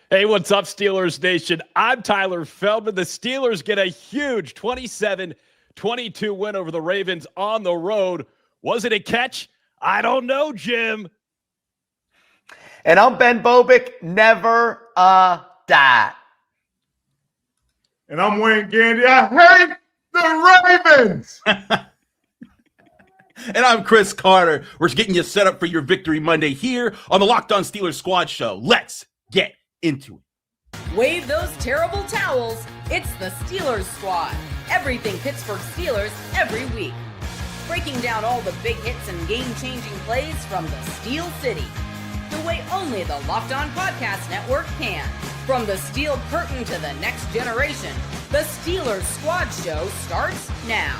Hey, what's up, Steelers Nation? I'm Tyler Feldman. The Steelers get a huge 27-22 win over the Ravens on the road. Was it a catch? I don't know, Jim. And I'm Ben Bobick, never a die. And I'm Wayne Gandy. I hate the Ravens. And I'm Chris Carter. We're getting you set up for your Victory Monday here on the Locked On Steelers Squad Show. Let's get into it. Wave those terrible towels. It's the Steelers Squad. Everything Pittsburgh Steelers every week. Breaking down all the big hits and game-changing plays from the Steel City. The way only the Locked On Podcast Network can. From the steel curtain to the next generation, the Steelers Squad Show starts now.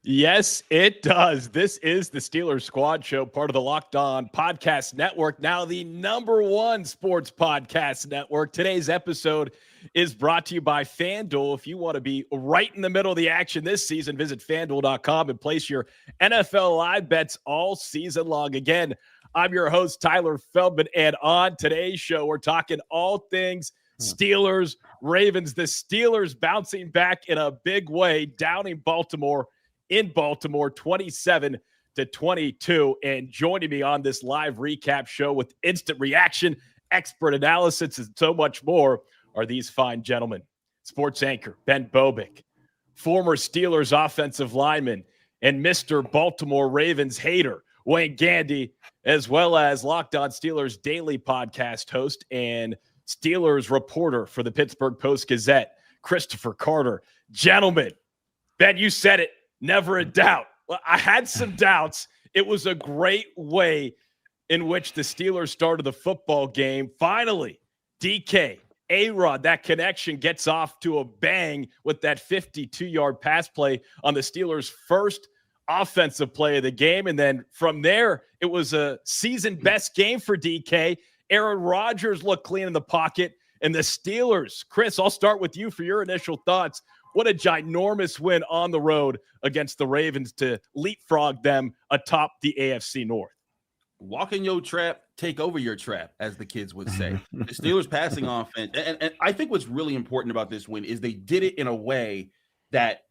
Yes, it does. This is the Steelers Squad Show, part of the Locked On Podcast Network, now the #1 sports podcast network. Today's episode is brought to you by FanDuel. If you want to be right in the middle of the action this season, visit FanDuel.com and place your NFL live bets all season long. Again, I'm your host, Tyler Feldman, and on today's show, we're talking all things Steelers, Ravens. The Steelers bouncing back in a big way, downing Baltimore in Baltimore, 27-22. And joining me on this live recap show with instant reaction, expert analysis, and so much more are these fine gentlemen. Sports anchor Ben Bobick, former Steelers offensive lineman, and Mr. Baltimore Ravens hater, Wayne Gandy, as well as Locked On Steelers daily podcast host and Steelers reporter for the Pittsburgh Post-Gazette, Christopher Carter. Gentlemen, Ben, you said it. Never a doubt. Well, I had some doubts. It was a great way in which the Steelers started the football game. Finally, DK, A-Rod, that connection gets off to a bang with that 52-yard pass play on the Steelers' first offensive play of the game. And then from there, it was a season-best game for DK. Aaron Rodgers looked clean in the pocket. And the Steelers, Chris, I'll start with you for your initial thoughts. What a ginormous win on the road against the Ravens to leapfrog them atop the AFC North. Walk in your trap, take over your trap, as the kids would say. The Steelers passing offense. And I think what's really important about this win is they did it in a way that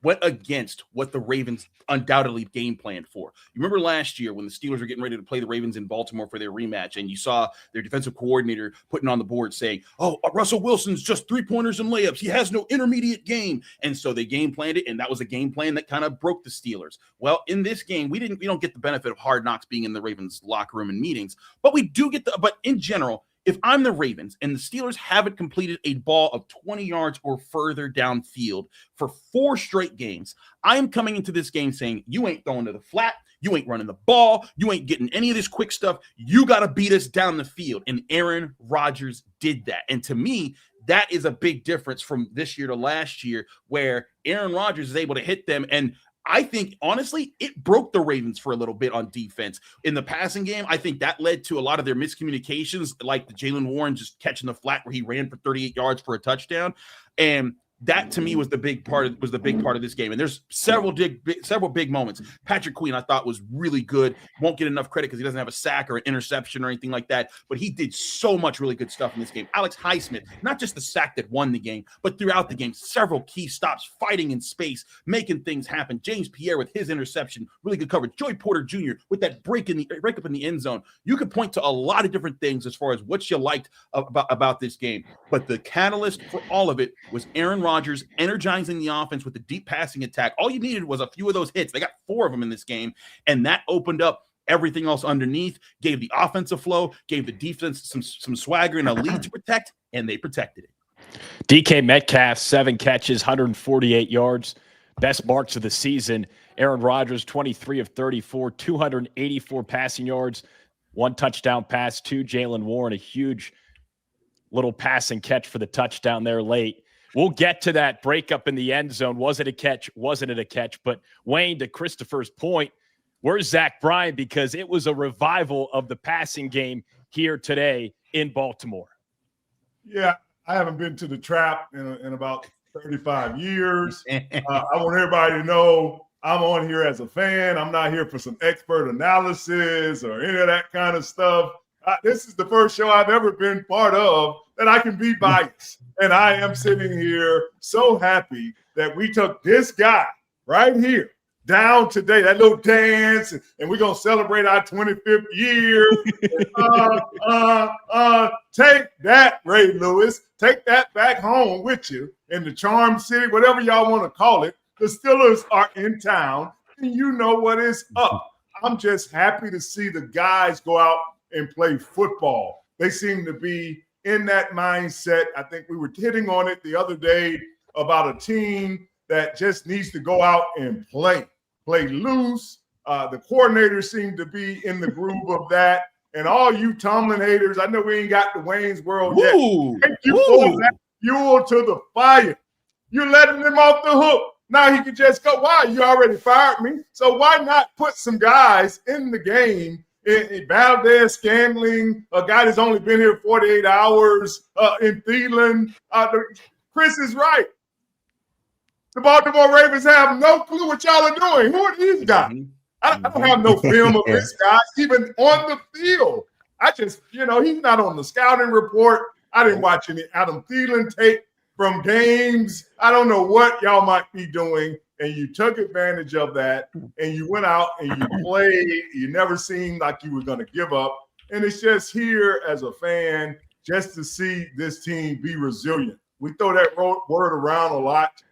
went against what the Ravens undoubtedly game planned for. You remember last year when the Steelers were getting ready to play the Ravens in Baltimore for their rematch, and you saw their defensive coordinator putting on the board saying, oh, Russell Wilson's just three-pointers and layups. He has no intermediate game. And so they game planned it, and that was a game plan that kind of broke the Steelers. Well, in this game, we don't get the benefit of Hard Knocks being in the Ravens locker room and meetings, but we do get but in general, if I'm the Ravens and the Steelers haven't completed a ball of 20 yards or further downfield for 4 straight games, I am coming into this game saying, you ain't throwing to the flat, you ain't running the ball, you ain't getting any of this quick stuff, you got to beat us down the field. And Aaron Rodgers did that. And to me, that is a big difference from this year to last year, where Aaron Rodgers is able to hit them. And I think, honestly, it broke the Ravens for a little bit on defense. In the passing game, I think that led to a lot of their miscommunications, like the Jaylen Warren just catching the flat where he ran for 38 yards for a touchdown. And that, to me, was the big part of this game. And there's several big moments. Patrick Queen, I thought, was really good. Won't get enough credit because he doesn't have a sack or an interception or anything like that. But he did so much really good stuff in this game. Alex Highsmith, not just the sack that won the game, but throughout the game, several key stops, fighting in space, making things happen. James Pierre with his interception, really good coverage. Joey Porter Jr. with that break up in the end zone. You could point to a lot of different things as far as what you liked about this game. But the catalyst for all of it was Aaron Rodgers energizing the offense with the deep passing attack. All you needed was a few of those hits. They got 4 of them in this game, and that opened up everything else underneath, gave the offensive flow, gave the defense some swagger and a lead to protect, and they protected it. DK Metcalf, 7 catches, 148 yards, best marks of the season. Aaron Rodgers, 23 of 34, 284 passing yards, 1 touchdown pass to Jaylen Warren, a huge little pass and catch for the touchdown there late. We'll get to that breakup in the end zone. Was it a catch? Wasn't it a catch? But Wayne, to Christopher's point, where's Zach Bryan? Because it was a revival of the passing game here today in Baltimore. Yeah, I haven't been to the trap in about 35 years. I want everybody to know I'm on here as a fan. I'm not here for some expert analysis or any of that kind of stuff. This is the first show I've ever been part of that I can be biased. And I am sitting here so happy that we took this guy right here down today, that little dance, and we're going to celebrate our 25th year. Take that, Ray Lewis. Take that back home with you in the Charm City, whatever y'all want to call it. The Steelers are in town, and you know what is up. I'm just happy to see the guys go out and play football. They seem to be in that mindset. I think we were hitting on it the other day about a team that just needs to go out and play loose. The coordinators seem to be in the groove of that. And all you Tomlin haters, I know we ain't got the Wayne's World yet. Thank you for that fuel to the fire. You're letting him off the hook. Now he can just go, why? You already fired me. So why not put some guys in the game? In Valdez, Scantling, a guy that's only been here 48 hours, in Thielen. Chris is right. The Baltimore Ravens have no clue what y'all are doing. Who are these guys? I don't have no film of this guy, even on the field. I just, he's not on the scouting report. I didn't watch any Adam Thielen tape from games. I don't know what y'all might be doing. And you took advantage of that, and you went out and you played. You never seemed like you were going to give up. And it's just here as a fan just to see this team be resilient. We throw that word around a lot,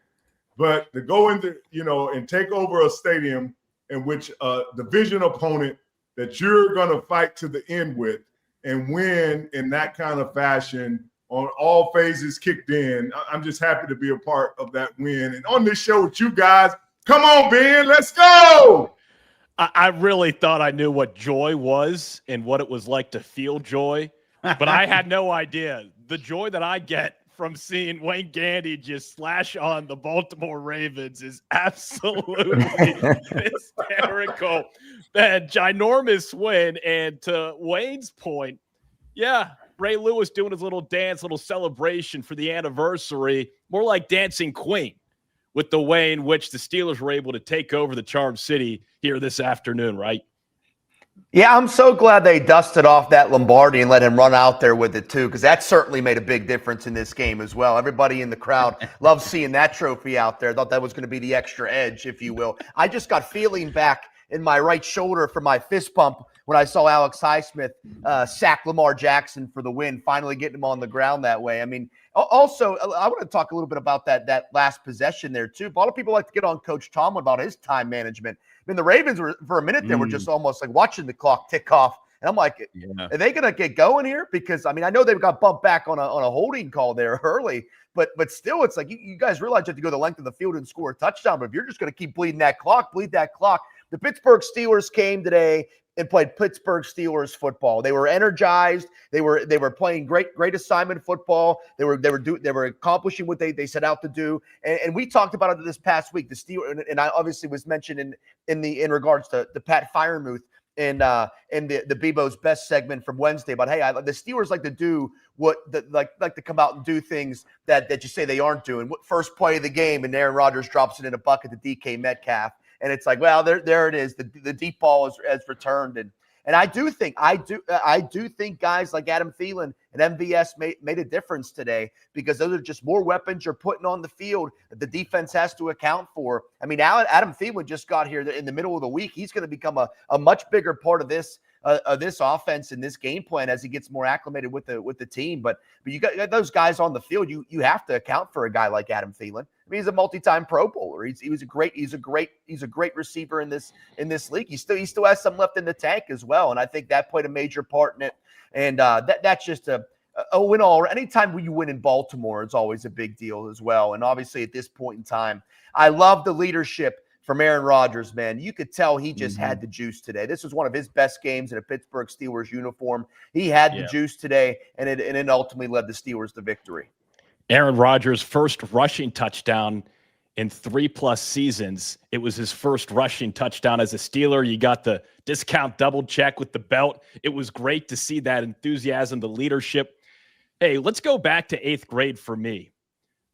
but to go into, and take over a stadium in which a division opponent that you're going to fight to the end with and win in that kind of fashion on all phases kicked in. I'm just happy to be a part of that win. And on this show with you guys, come on, Ben, let's go. I really thought I knew what joy was and what it was like to feel joy, but I had no idea. The joy that I get from seeing Wayne Gandy just slash on the Baltimore Ravens is absolutely hysterical. That ginormous win. And to Wayne's point, yeah, Ray Lewis doing his little dance, little celebration for the anniversary, more like Dancing Queen with the way in which the Steelers were able to take over the Charm City here this afternoon, right? Yeah, I'm so glad they dusted off that Lombardi and let him run out there with it too, because that certainly made a big difference in this game as well. Everybody in the crowd loved seeing that trophy out there. Thought that was going to be the extra edge, if you will. I just got feeling back in my right shoulder for my fist pump when I saw Alex Highsmith sack Lamar Jackson for the win, finally getting him on the ground that way. I mean, also, I want to talk a little bit about that last possession there, too. A lot of people like to get on Coach Tomlin about his time management. I mean, the Ravens were, for a minute there, were just almost like watching the clock tick off. And I'm like, are they going to get going here? Because, I mean, I know they've got bumped back on a holding call there early, but still, it's like you guys realize you have to go the length of the field and score a touchdown. But if you're just going to keep bleeding that clock. The Pittsburgh Steelers came today and played Pittsburgh Steelers football. They were energized. They were playing great assignment football. They were accomplishing what they set out to do. And we talked about it this past week. The Steelers, and I obviously was mentioned in regards to Pat Freiermuth in the Bebo's Best segment from Wednesday. But hey, the Steelers like to do like to come out and do things that you say they aren't doing. First play of the game, and Aaron Rodgers drops it in a bucket to DK Metcalf. And it's like, well, there it is. The deep ball has returned, and I do think guys like Adam Thielen and MVS made a difference today, because those are just more weapons you're putting on the field that the defense has to account for. I mean, now Adam Thielen just got here in the middle of the week. He's going to become a much bigger part of this offense and this game plan as he gets more acclimated with the team. But you got those guys on the field. You have to account for a guy like Adam Thielen. I mean, he's a multi-time Pro Bowler. He's a great receiver in this league. He still has some left in the tank as well, and I think that played a major part in it. And that's just a win all. Anytime you win in Baltimore, it's always a big deal as well. And obviously at this point in time, I love the leadership from Aaron Rodgers, man. You could tell he just had the juice today. This was one of his best games in a Pittsburgh Steelers uniform. He had the juice today, and it ultimately led the Steelers to victory. Aaron Rodgers' first rushing touchdown in 3+ seasons. It was his first rushing touchdown as a Steeler. You got the discount double check with the belt. It was great to see that enthusiasm, the leadership. Hey, let's go back to 8th grade for me.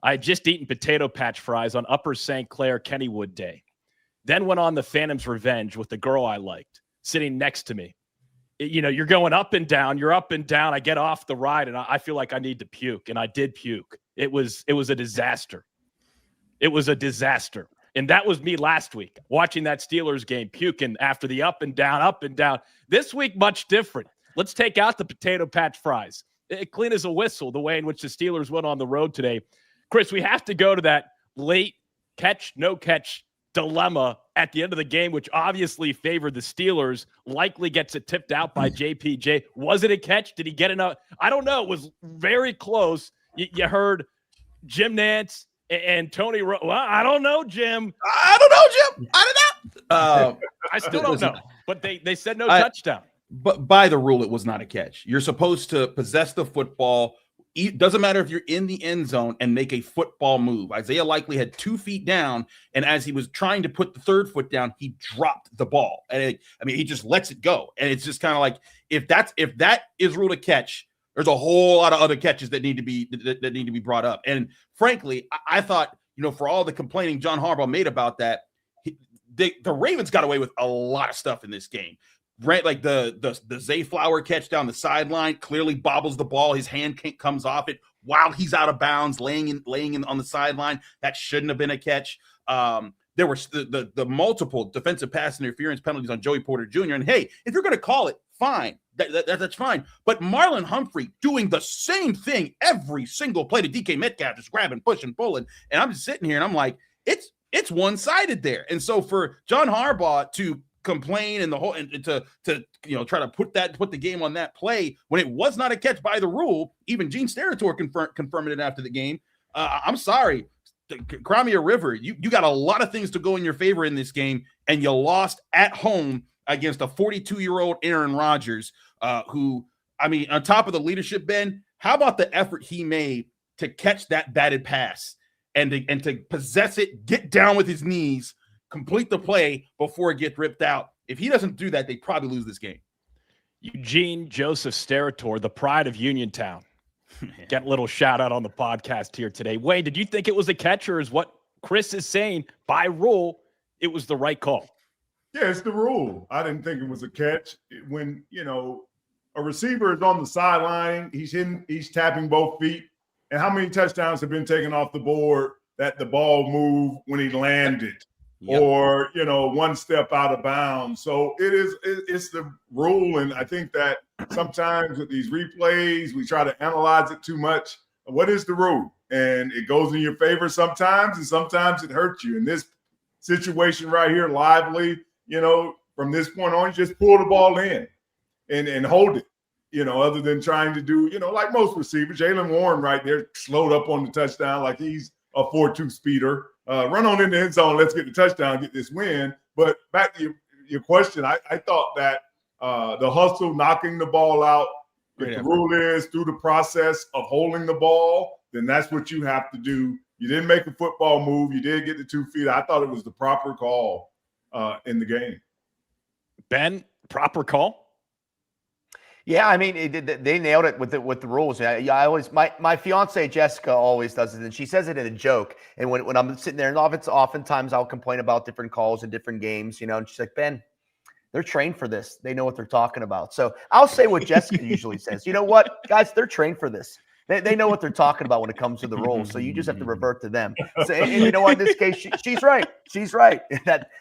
I had just eaten potato patch fries on Upper St. Clair Kennywood Day. Then went on the Phantom's Revenge with the girl I liked, sitting next to me. you're going up and down. You're up and down. I get off the ride, and I feel like I need to puke, and I did puke. It was a disaster. It was a disaster. And that was me last week, watching that Steelers game, puking after the up and down, up and down. This week, much different. Let's take out the potato patch fries. Clean as a whistle, the way in which the Steelers went on the road today. Chris, we have to go to that late catch, no catch dilemma at the end of the game, which obviously favored the Steelers, likely gets it tipped out by JPJ. Was it a catch? Did he get enough? I don't know. It was very close. You heard Jim Nantz and Tony well, I don't know, Jim. I don't know, Jim. I don't know. I still don't know. But they said no touchdown. But by the rule, it was not a catch. You're supposed to possess the football. It doesn't matter if you're in the end zone and make a football move. Isaiah likely had 2 feet down, and as he was trying to put the third foot down, he dropped the ball. And he just lets it go. And it's just kind of like if that is ruled a catch, there's a whole lot of other catches that need to be brought up. And frankly, I thought, for all the complaining John Harbaugh made about that, the Ravens got away with a lot of stuff in this game. Right, like the Zay Flower catch down the sideline clearly bobbles the ball. His hand comes off it while he's out of bounds, laying in on the sideline. That shouldn't have been a catch. There were the multiple defensive pass interference penalties on Joey Porter Jr. And hey, if you're going to call it, fine. That's fine. But Marlon Humphrey doing the same thing every single play to DK Metcalf, just grabbing, pushing, pulling. And I'm just sitting here and I'm like, it's one-sided there. And so for John Harbaugh to complain and to try to put the game on that play when it was not a catch by the rule, even Gene Steratore confirmed it after the game. I'm sorry, cry me a river. You got a lot of things to go in your favor in this game, and you lost at home against a 42-year-old Aaron Rodgers, who, on top of the leadership, Ben, how about the effort he made to catch that batted pass and to possess it, get down with his knees, complete the play before it gets ripped out. If he doesn't do that, they probably lose this game. Eugene Joseph Steratore, the pride of Uniontown. Get a little shout out on the podcast here today. Wayne, did you think it was a catch, or is what Chris is saying by rule, it was the right call? Yeah, it's the rule. I didn't think it was a catch. When, a receiver is on the sideline, he's tapping both feet. And how many touchdowns have been taken off the board that the ball moved when he landed? Yep. Or, one step out of bounds. So it's the rule. And I think that sometimes with these replays, we try to analyze it too much. What is the rule? And it goes in your favor sometimes, and sometimes it hurts you. In this situation right here, Lively, from this point on, you just pull the ball in and hold it, other than trying to do, like most receivers. Jaylen Warren right there slowed up on the touchdown like he's a 4.2 speeder. Run on in the end zone. Let's get the touchdown, get this win. But back to your question, I thought that the hustle, knocking the ball out, if the rule is through the process of holding the ball, then that's what you have to do. You didn't make a football move. You did get the 2 feet. I thought it was the proper call in the game. Ben, proper call? Yeah, they nailed it with the rules. I always my fiance Jessica always does it, and she says it in a joke. And when I'm sitting there, and oftentimes I'll complain about different calls in different games, and she's like, Ben, they're trained for this. They know what they're talking about. So I'll say what Jessica usually says. You know what, guys, they're trained for this. They know what they're talking about when it comes to the rules. So you just have to revert to them. So, and you know what? In this case, she's right. She's right.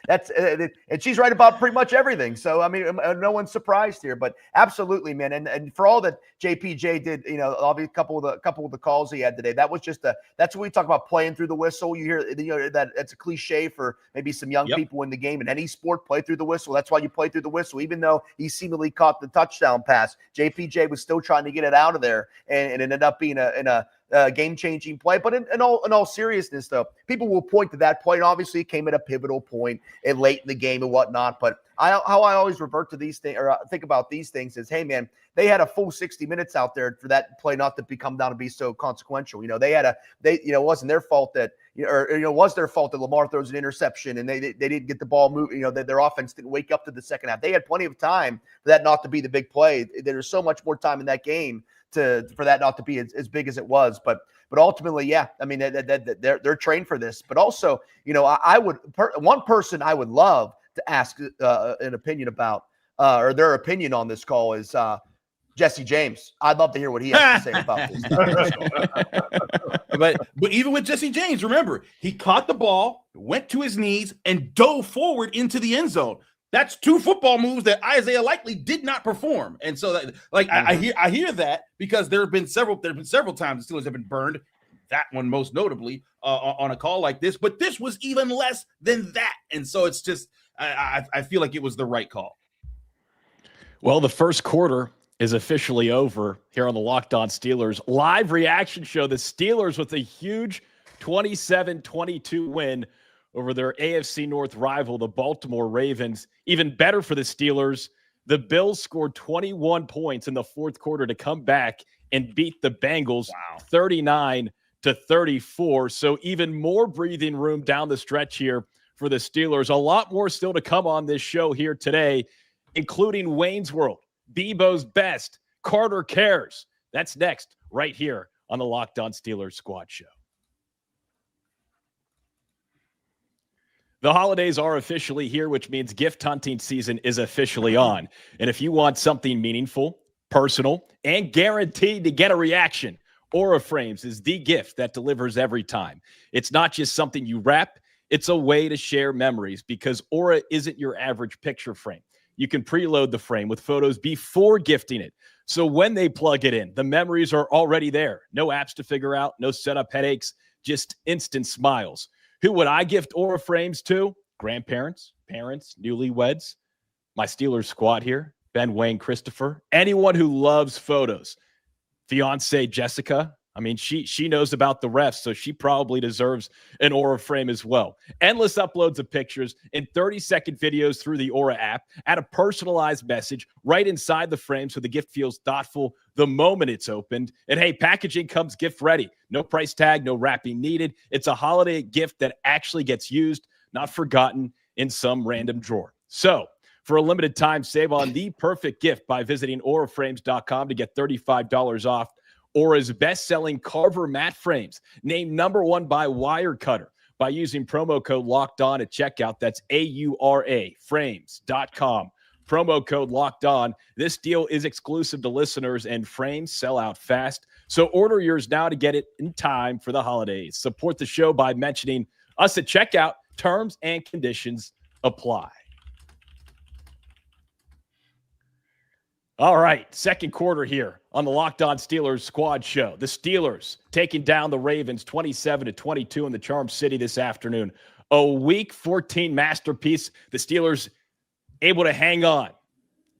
And she's right about pretty much everything. So, no one's surprised here. But absolutely, man. And for all that JPJ did, obviously a couple of the calls he had today, that was just that's what we talk about, playing through the whistle. You hear that it's a cliche for maybe some young people in the game. In any sport, play through the whistle. That's why you play through the whistle. Even though he seemingly caught the touchdown pass, JPJ was still trying to get it out of there, and it ended up being a game-changing play. But in all seriousness, though, people will point to that play, and obviously it came at a pivotal point and late in the game and whatnot. But how I always revert to these things, or think about these things, is, hey, man, they had a full 60 minutes out there for that play not to become down to be so consequential. It wasn't their fault that, it was their fault that Lamar throws an interception and they didn't get the ball moving. Their offense didn't wake up to the second half. They had plenty of time for that not to be the big play. There's so much more time in that game for that not to be as big as it was. But ultimately, yeah, they're trained for this. But also, one person I would love to ask an opinion about or their opinion on this call is Jesse James. I'd love to hear what he has to say about this. But even with Jesse James, remember, he caught the ball, went to his knees, and dove forward into the end zone. That's 2 football moves that Isaiah Likely did not perform. And so that, I hear that because there have been several times the Steelers have been burned. That one most notably on a call like this, but this was even less than that. And so it's just I feel like it was the right call. Well, the first quarter is officially over here on the Locked On Steelers live reaction show. The Steelers with a huge 27-22 win over their AFC North rival, the Baltimore Ravens. Even better for the Steelers, the Bills scored 21 points in the fourth quarter to come back and beat the Bengals 39-34. So even more breathing room down the stretch here for the Steelers. A lot more still to come on this show here today, including Wayne's World, Bebo's Best, Carter Cares. That's next right here on the Locked On Steelers Squad Show. The holidays are officially here, which means gift hunting season is officially on. And if you want something meaningful, personal, and guaranteed to get a reaction, Aura Frames is the gift that delivers every time. It's not just something you wrap, it's a way to share memories because Aura isn't your average picture frame. You can preload the frame with photos before gifting it. So when they plug it in, the memories are already there. No apps to figure out, no setup headaches, just instant smiles. Who would I gift Aura Frames to? Grandparents, parents, newlyweds, my Steelers squad here, Ben, Wayne, Christopher, anyone who loves photos. Fiance Jessica, I mean, she knows about the refs, so she probably deserves an Aura frame as well. Endless uploads of pictures and 30-second videos through the Aura app. Add a personalized message right inside the frame so the gift feels thoughtful the moment it's opened. And hey, packaging comes gift ready. No price tag, no wrapping needed. It's a holiday gift that actually gets used, not forgotten in some random drawer. So for a limited time, save on the perfect gift by visiting auraframes.com to get $35 off. Aura's best-selling Carver mat frames, named #1 by Wirecutter by using promo code Locked On at checkout. That's AURA frames.com. Promo code Locked On. This deal is exclusive to listeners, and frames sell out fast. So order yours now to get it in time for the holidays. Support the show by mentioning us at checkout. Terms and conditions apply. All right, second quarter here on the Locked On Steelers Squad Show. The Steelers taking down the Ravens 27-22 in the Charm City this afternoon. A Week 14 masterpiece. The Steelers able to hang on.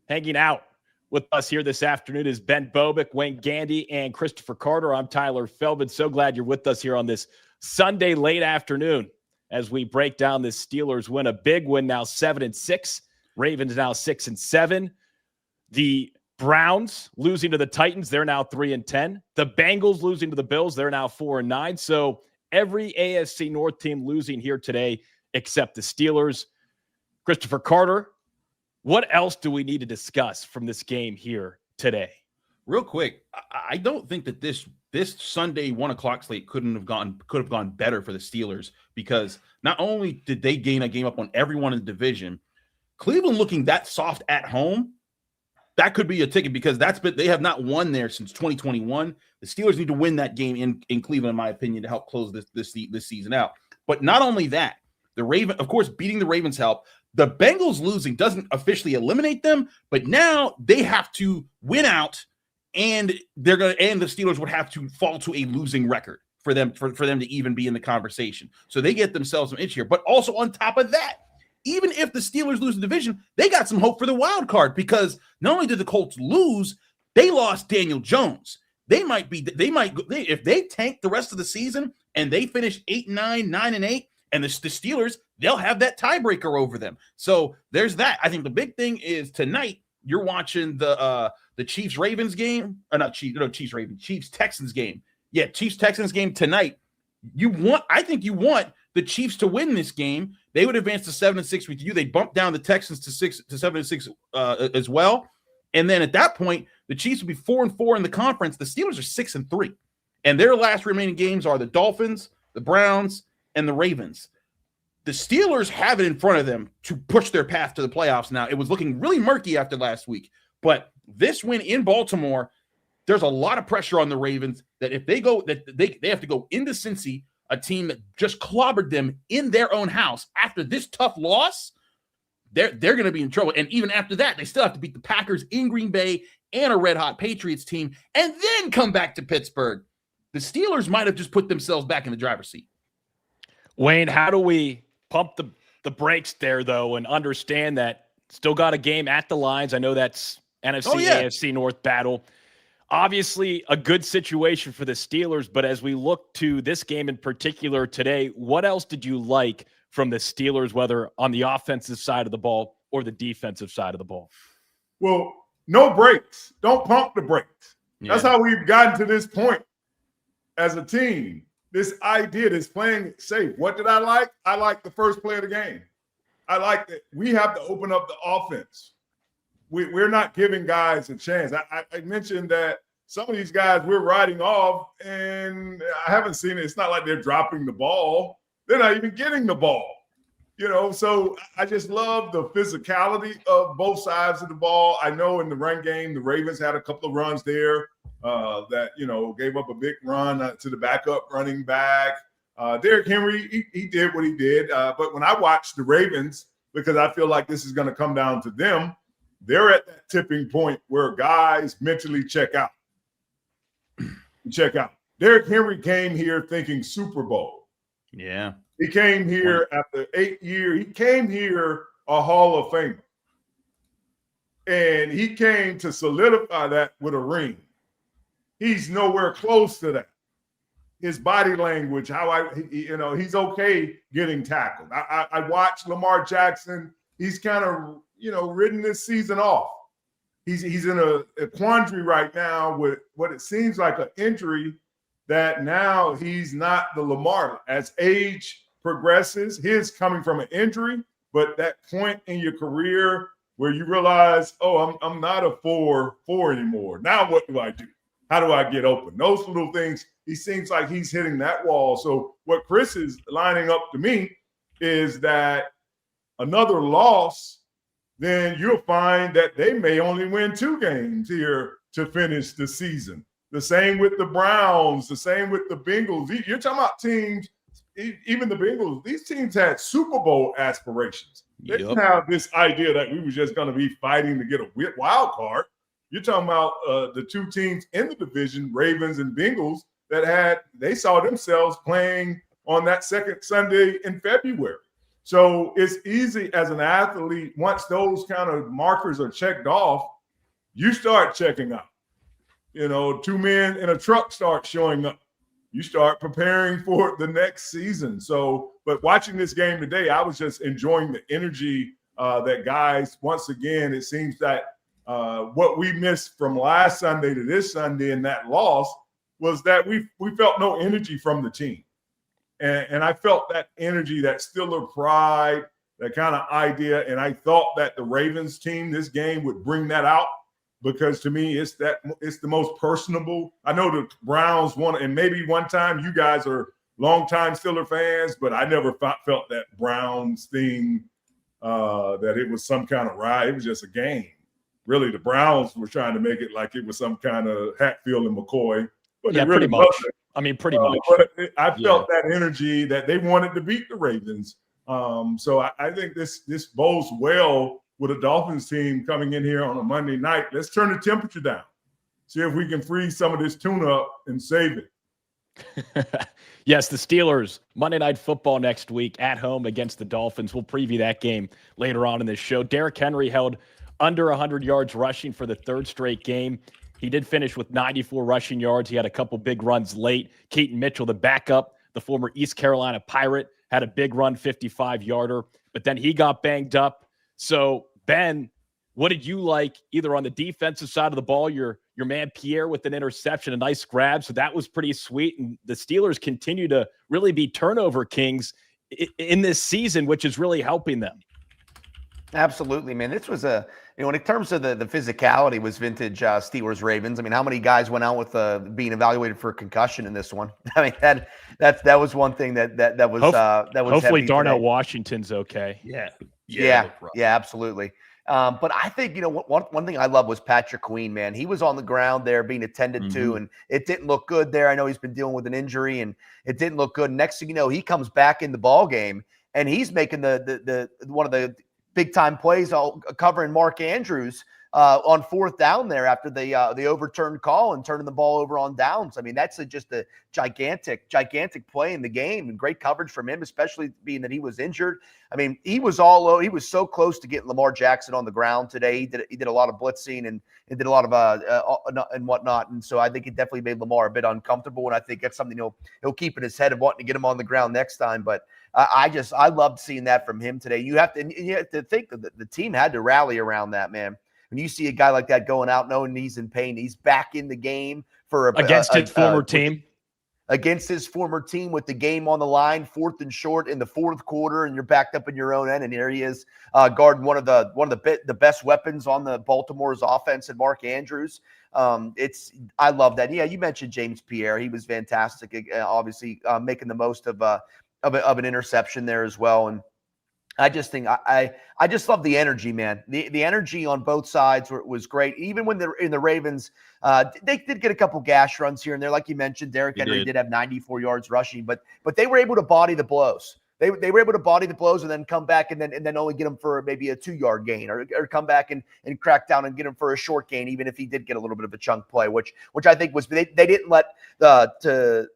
Hanging out with us here this afternoon is Ben Bobick, Wayne Gandy, and Christopher Carter. I'm Tyler Feldman. So glad you're with us here on this Sunday late afternoon as we break down this Steelers win. A big win now, 7-6. Ravens now 6-7. The Browns losing to the Titans, they're now 3-10. The Bengals losing to the Bills, they're now 4-9. So every AFC North team losing here today except the Steelers. Christopher Carter, what else do we need to discuss from this game here today? Real quick, I don't think that this Sunday 1:00 slate could have gone better for the Steelers because not only did they gain a game up on everyone in the division, Cleveland looking that soft at home. That could be a ticket because they have not won there since 2021. The Steelers need to win that game in Cleveland, in my opinion, to help close this season out. But not only that, of course, beating the Ravens help. The Bengals losing doesn't officially eliminate them, but now they have to win out, and the Steelers would have to fall to a losing record for them to even be in the conversation. So they get themselves some itch here. But also on top of that, even if the Steelers lose the division, they got some hope for the wild card because not only did the Colts lose, they lost Daniel Jones. If they tank the rest of the season and they finish 8-9, 9-8, and the Steelers, they'll have that tiebreaker over them. So there's that. I think the big thing is tonight you're watching the Chiefs-Ravens game, Chiefs-Texans game. Yeah, Chiefs-Texans game tonight. I think you want the Chiefs to win this game. They would advance to 7-6 with you. They bump down the Texans to 7-6 as well. And then at that point, the Chiefs would be 4-4 in the conference. The Steelers are 6-3. And their last remaining games are the Dolphins, the Browns, and the Ravens. The Steelers have it in front of them to push their path to the playoffs now. It was looking really murky after last week, but this win in Baltimore, there's a lot of pressure on the Ravens that if they go, that they have to go into Cincy, a team that just clobbered them in their own house. After this tough loss, they're going to be in trouble. And even after that, they still have to beat the Packers in Green Bay and a red-hot Patriots team, and then come back to Pittsburgh. The Steelers might have just put themselves back in the driver's seat. Wayne, how do we pump the brakes there, though, and understand that still got a game at the lines? I know that's NFC, AFC North battle. Obviously, a good situation for the Steelers, but as we look to this game in particular today, what else did you like from the Steelers, whether on the offensive side of the ball or the defensive side of the ball? Well, no brakes. Don't pump the brakes. Yeah. That's how we've gotten to this point as a team. This idea, this playing it safe. What did I like? I like the first play of the game. I like that we have to open up the offense. We're not giving guys a chance. I mentioned that some of these guys we're riding off, and I haven't seen it. It's not like they're dropping the ball. They're not even getting the ball. So I just love the physicality of both sides of the ball. I know in the run game, the Ravens had a couple of runs there that, gave up a big run to the backup running back. Derrick Henry, he did what he did. But when I watch the Ravens, because I feel like this is going to come down to them, they're at that tipping point where guys mentally check out. Derrick Henry came here thinking Super Bowl. Yeah. He came here after 8 years. He came here a Hall of Famer. And he came to solidify that with a ring. He's nowhere close to that. His body language, he's okay getting tackled. I watched Lamar Jackson. He's kind of, ridden this season off. He's in a quandary right now with what it seems like an injury that now he's not the Lamar. As age progresses, his coming from an injury, but that point in your career where you realize, I'm not a 4 anymore. Now what do I do? How do I get open? Those little things, he seems like he's hitting that wall. So what Chris is lining up to me is that another loss, then you'll find that they may only win 2 games here to finish the season. The same with the Browns, the same with the Bengals. You're talking about teams, even the Bengals, these teams had Super Bowl aspirations. They didn't have this idea that we were just going to be fighting to get a wild card. You're talking about the 2 teams in the division, Ravens and Bengals, they saw themselves playing on that second Sunday in February. So it's easy as an athlete, once those kind of markers are checked off, you start checking out. 2 men in a truck start showing up. You start preparing for the next season. So, but watching this game today, I was just enjoying the energy that guys, once again, it seems that what we missed from last Sunday to this Sunday in that loss was that we felt no energy from the team. And I felt that energy, that Steeler pride, that kind of idea. And I thought that the Ravens team, this game would bring that out because to me, it's the most personable. I know the Browns won, and maybe one time you guys are longtime Steeler fans, but I never felt that Browns thing, that it was some kind of ride. It was just a game. Really, the Browns were trying to make it like it was some kind of Hatfield and McCoy. But yeah, really pretty much. I mean, pretty much. But I felt that energy that they wanted to beat the Ravens. So I think this bodes well with a Dolphins team coming in here on a Monday night. Let's turn the temperature down. See if we can freeze some of this tune-up and save it. Yes, the Steelers, Monday Night Football next week at home against the Dolphins. We'll preview that game later on in this show. Derrick Henry held under 100 yards rushing for the 3rd straight game. He did finish with 94 rushing yards. He had a couple big runs late. Keaton Mitchell, the backup, the former East Carolina Pirate, had a big run, 55-yarder, but then he got banged up. So, Ben, what did you like either on the defensive side of the ball? Your man Pierre with an interception, a nice grab, so that was pretty sweet. And the Steelers continue to really be turnover kings in this season, which is really helping them. Absolutely, man. This was In terms of the physicality, was vintage Steelers Ravens. I mean, how many guys went out with being evaluated for a concussion in this one? I mean, that was one thing that was hopefully heavy Darnell today. Washington's okay. Yeah, absolutely. But I think, one thing I love was Patrick Queen, man. He was on the ground there being attended to, and it didn't look good there. I know he's been dealing with an injury, and it didn't look good. Next thing you know, he comes back in the ball game, and he's making the one of the big time plays, all covering Mark Andrews on fourth down there after the overturned call and turning the ball over on downs. I mean, that's just a gigantic play in the game, and great coverage from him, especially being that he was injured. I mean, he was so close to getting Lamar Jackson on the ground today. He did a lot of blitzing and did a lot of and whatnot. And so I think it definitely made Lamar a bit uncomfortable. And I think that's something he'll keep in his head of wanting to get him on the ground next time. But I loved seeing that from him today. You have to think that the team had to rally around that, man. When you see a guy like that going out knowing he's in pain, he's back in the game against his former team. Against his former team with the game on the line, 4th and short in the fourth quarter, and you're backed up in your own end. And here he is guarding one of the best weapons on the Baltimore's offense, and Mark Andrews. I love that. Yeah, you mentioned James Pierre. He was fantastic. Obviously, making the most of an interception there as well. And I just think I just love the energy, man. The energy on both sides was great. Even when they're in the Ravens, they did get a couple gash runs here and there, like you mentioned. Derrick Henry did have 94 yards rushing, but they were able to body the blows. They were able to body the blows and then come back and then only get him for maybe a 2-yard gain, or come back and crack down and get him for a short gain, even if he did get a little bit of a chunk play, which I think was they didn't let to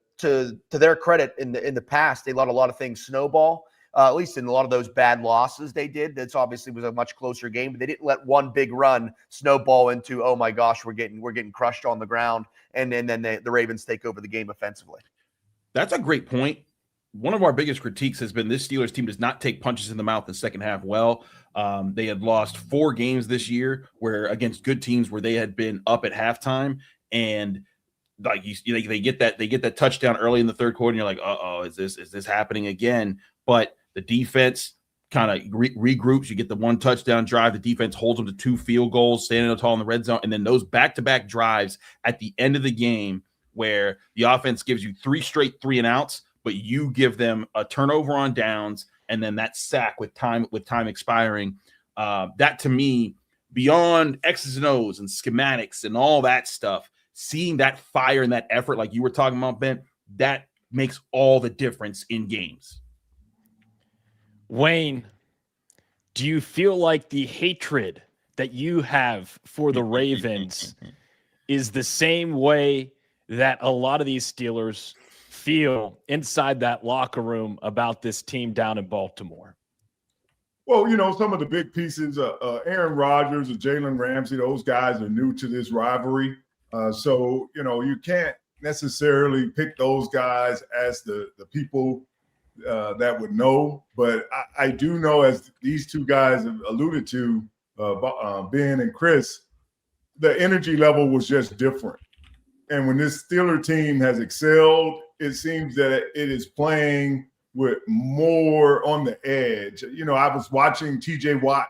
their credit in the past, they let a lot of things snowball. At least in a lot of those bad losses they did. That's obviously was a much closer game, but they didn't let one big run snowball into, oh my gosh, we're getting crushed on the ground, and then the Ravens take over the game offensively. That's a great point. One of our biggest critiques has been this Steelers team does not take punches in the mouth in the second half well. They had lost 4 games this year against good teams where they had been up at halftime, and like they get that touchdown early in the third quarter, and you're like, is this happening again? But the defense kind of regroups. You get the 1 touchdown drive. The defense holds them to 2 field goals, standing tall in the red zone. And then those back-to-back drives at the end of the game where the offense gives you 3 straight 3-and-outs, but you give them a turnover on downs and then that sack with time expiring. That, to me, beyond X's and O's and schematics and all that stuff, seeing that fire and that effort like you were talking about, Ben, that makes all the difference in games. Wayne, do you feel like the hatred that you have for the Ravens is the same way that a lot of these Steelers feel inside that locker room about this team down in Baltimore? Well, some of the big pieces, Aaron Rodgers or Jalen Ramsey, those guys are new to this rivalry. So, you can't necessarily pick those guys as the people that would know, but I do know, as these two guys have alluded to, Ben and Chris, the energy level was just different. And when this Steeler team has excelled, it seems that it is playing with more on the edge. I was watching TJ Watt.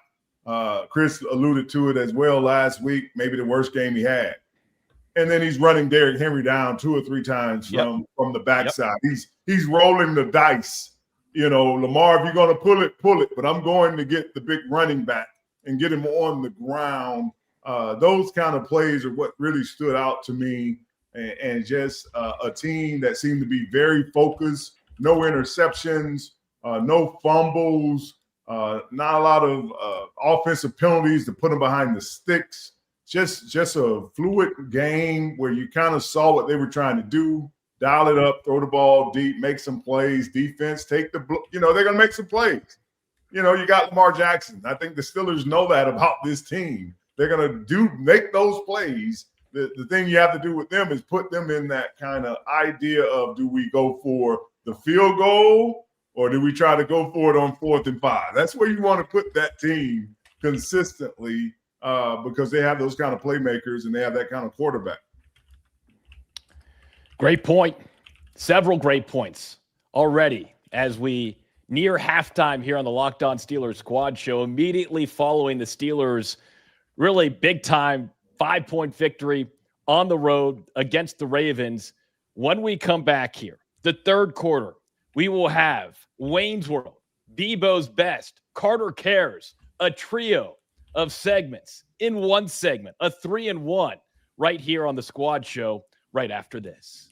Chris alluded to it as well last week, maybe the worst game he had. And then he's running Derrick Henry down 2 or 3 times from the backside. Yep. He's rolling the dice. Lamar, if you're going to pull it. But I'm going to get the big running back and get him on the ground. Those kind of plays are what really stood out to me, and just a team that seemed to be very focused. No interceptions, no fumbles, not a lot of offensive penalties to put them behind the sticks. Just a fluid game where you kind of saw what they were trying to do, dial it up, throw the ball deep, make some plays, defense, they're going to make some plays. You got Lamar Jackson. I think the Steelers know that about this team. They're going to make those plays. The thing you have to do with them is put them in that kind of idea of, do we go for the field goal or do we try to go for it on 4th and 5? That's where you want to put that team consistently. Because they have those kind of playmakers and they have that kind of quarterback. Great point. Several great points already as we near halftime here on the Locked On Steelers Squad Show, immediately following the Steelers' really big time 5-point victory on the road against the Ravens. When we come back here, the third quarter, we will have Wayne's World, Bebo's Best, Carter Cares, a trio of segments in one segment, a 3-in-1 right here on the Squad Show right after this.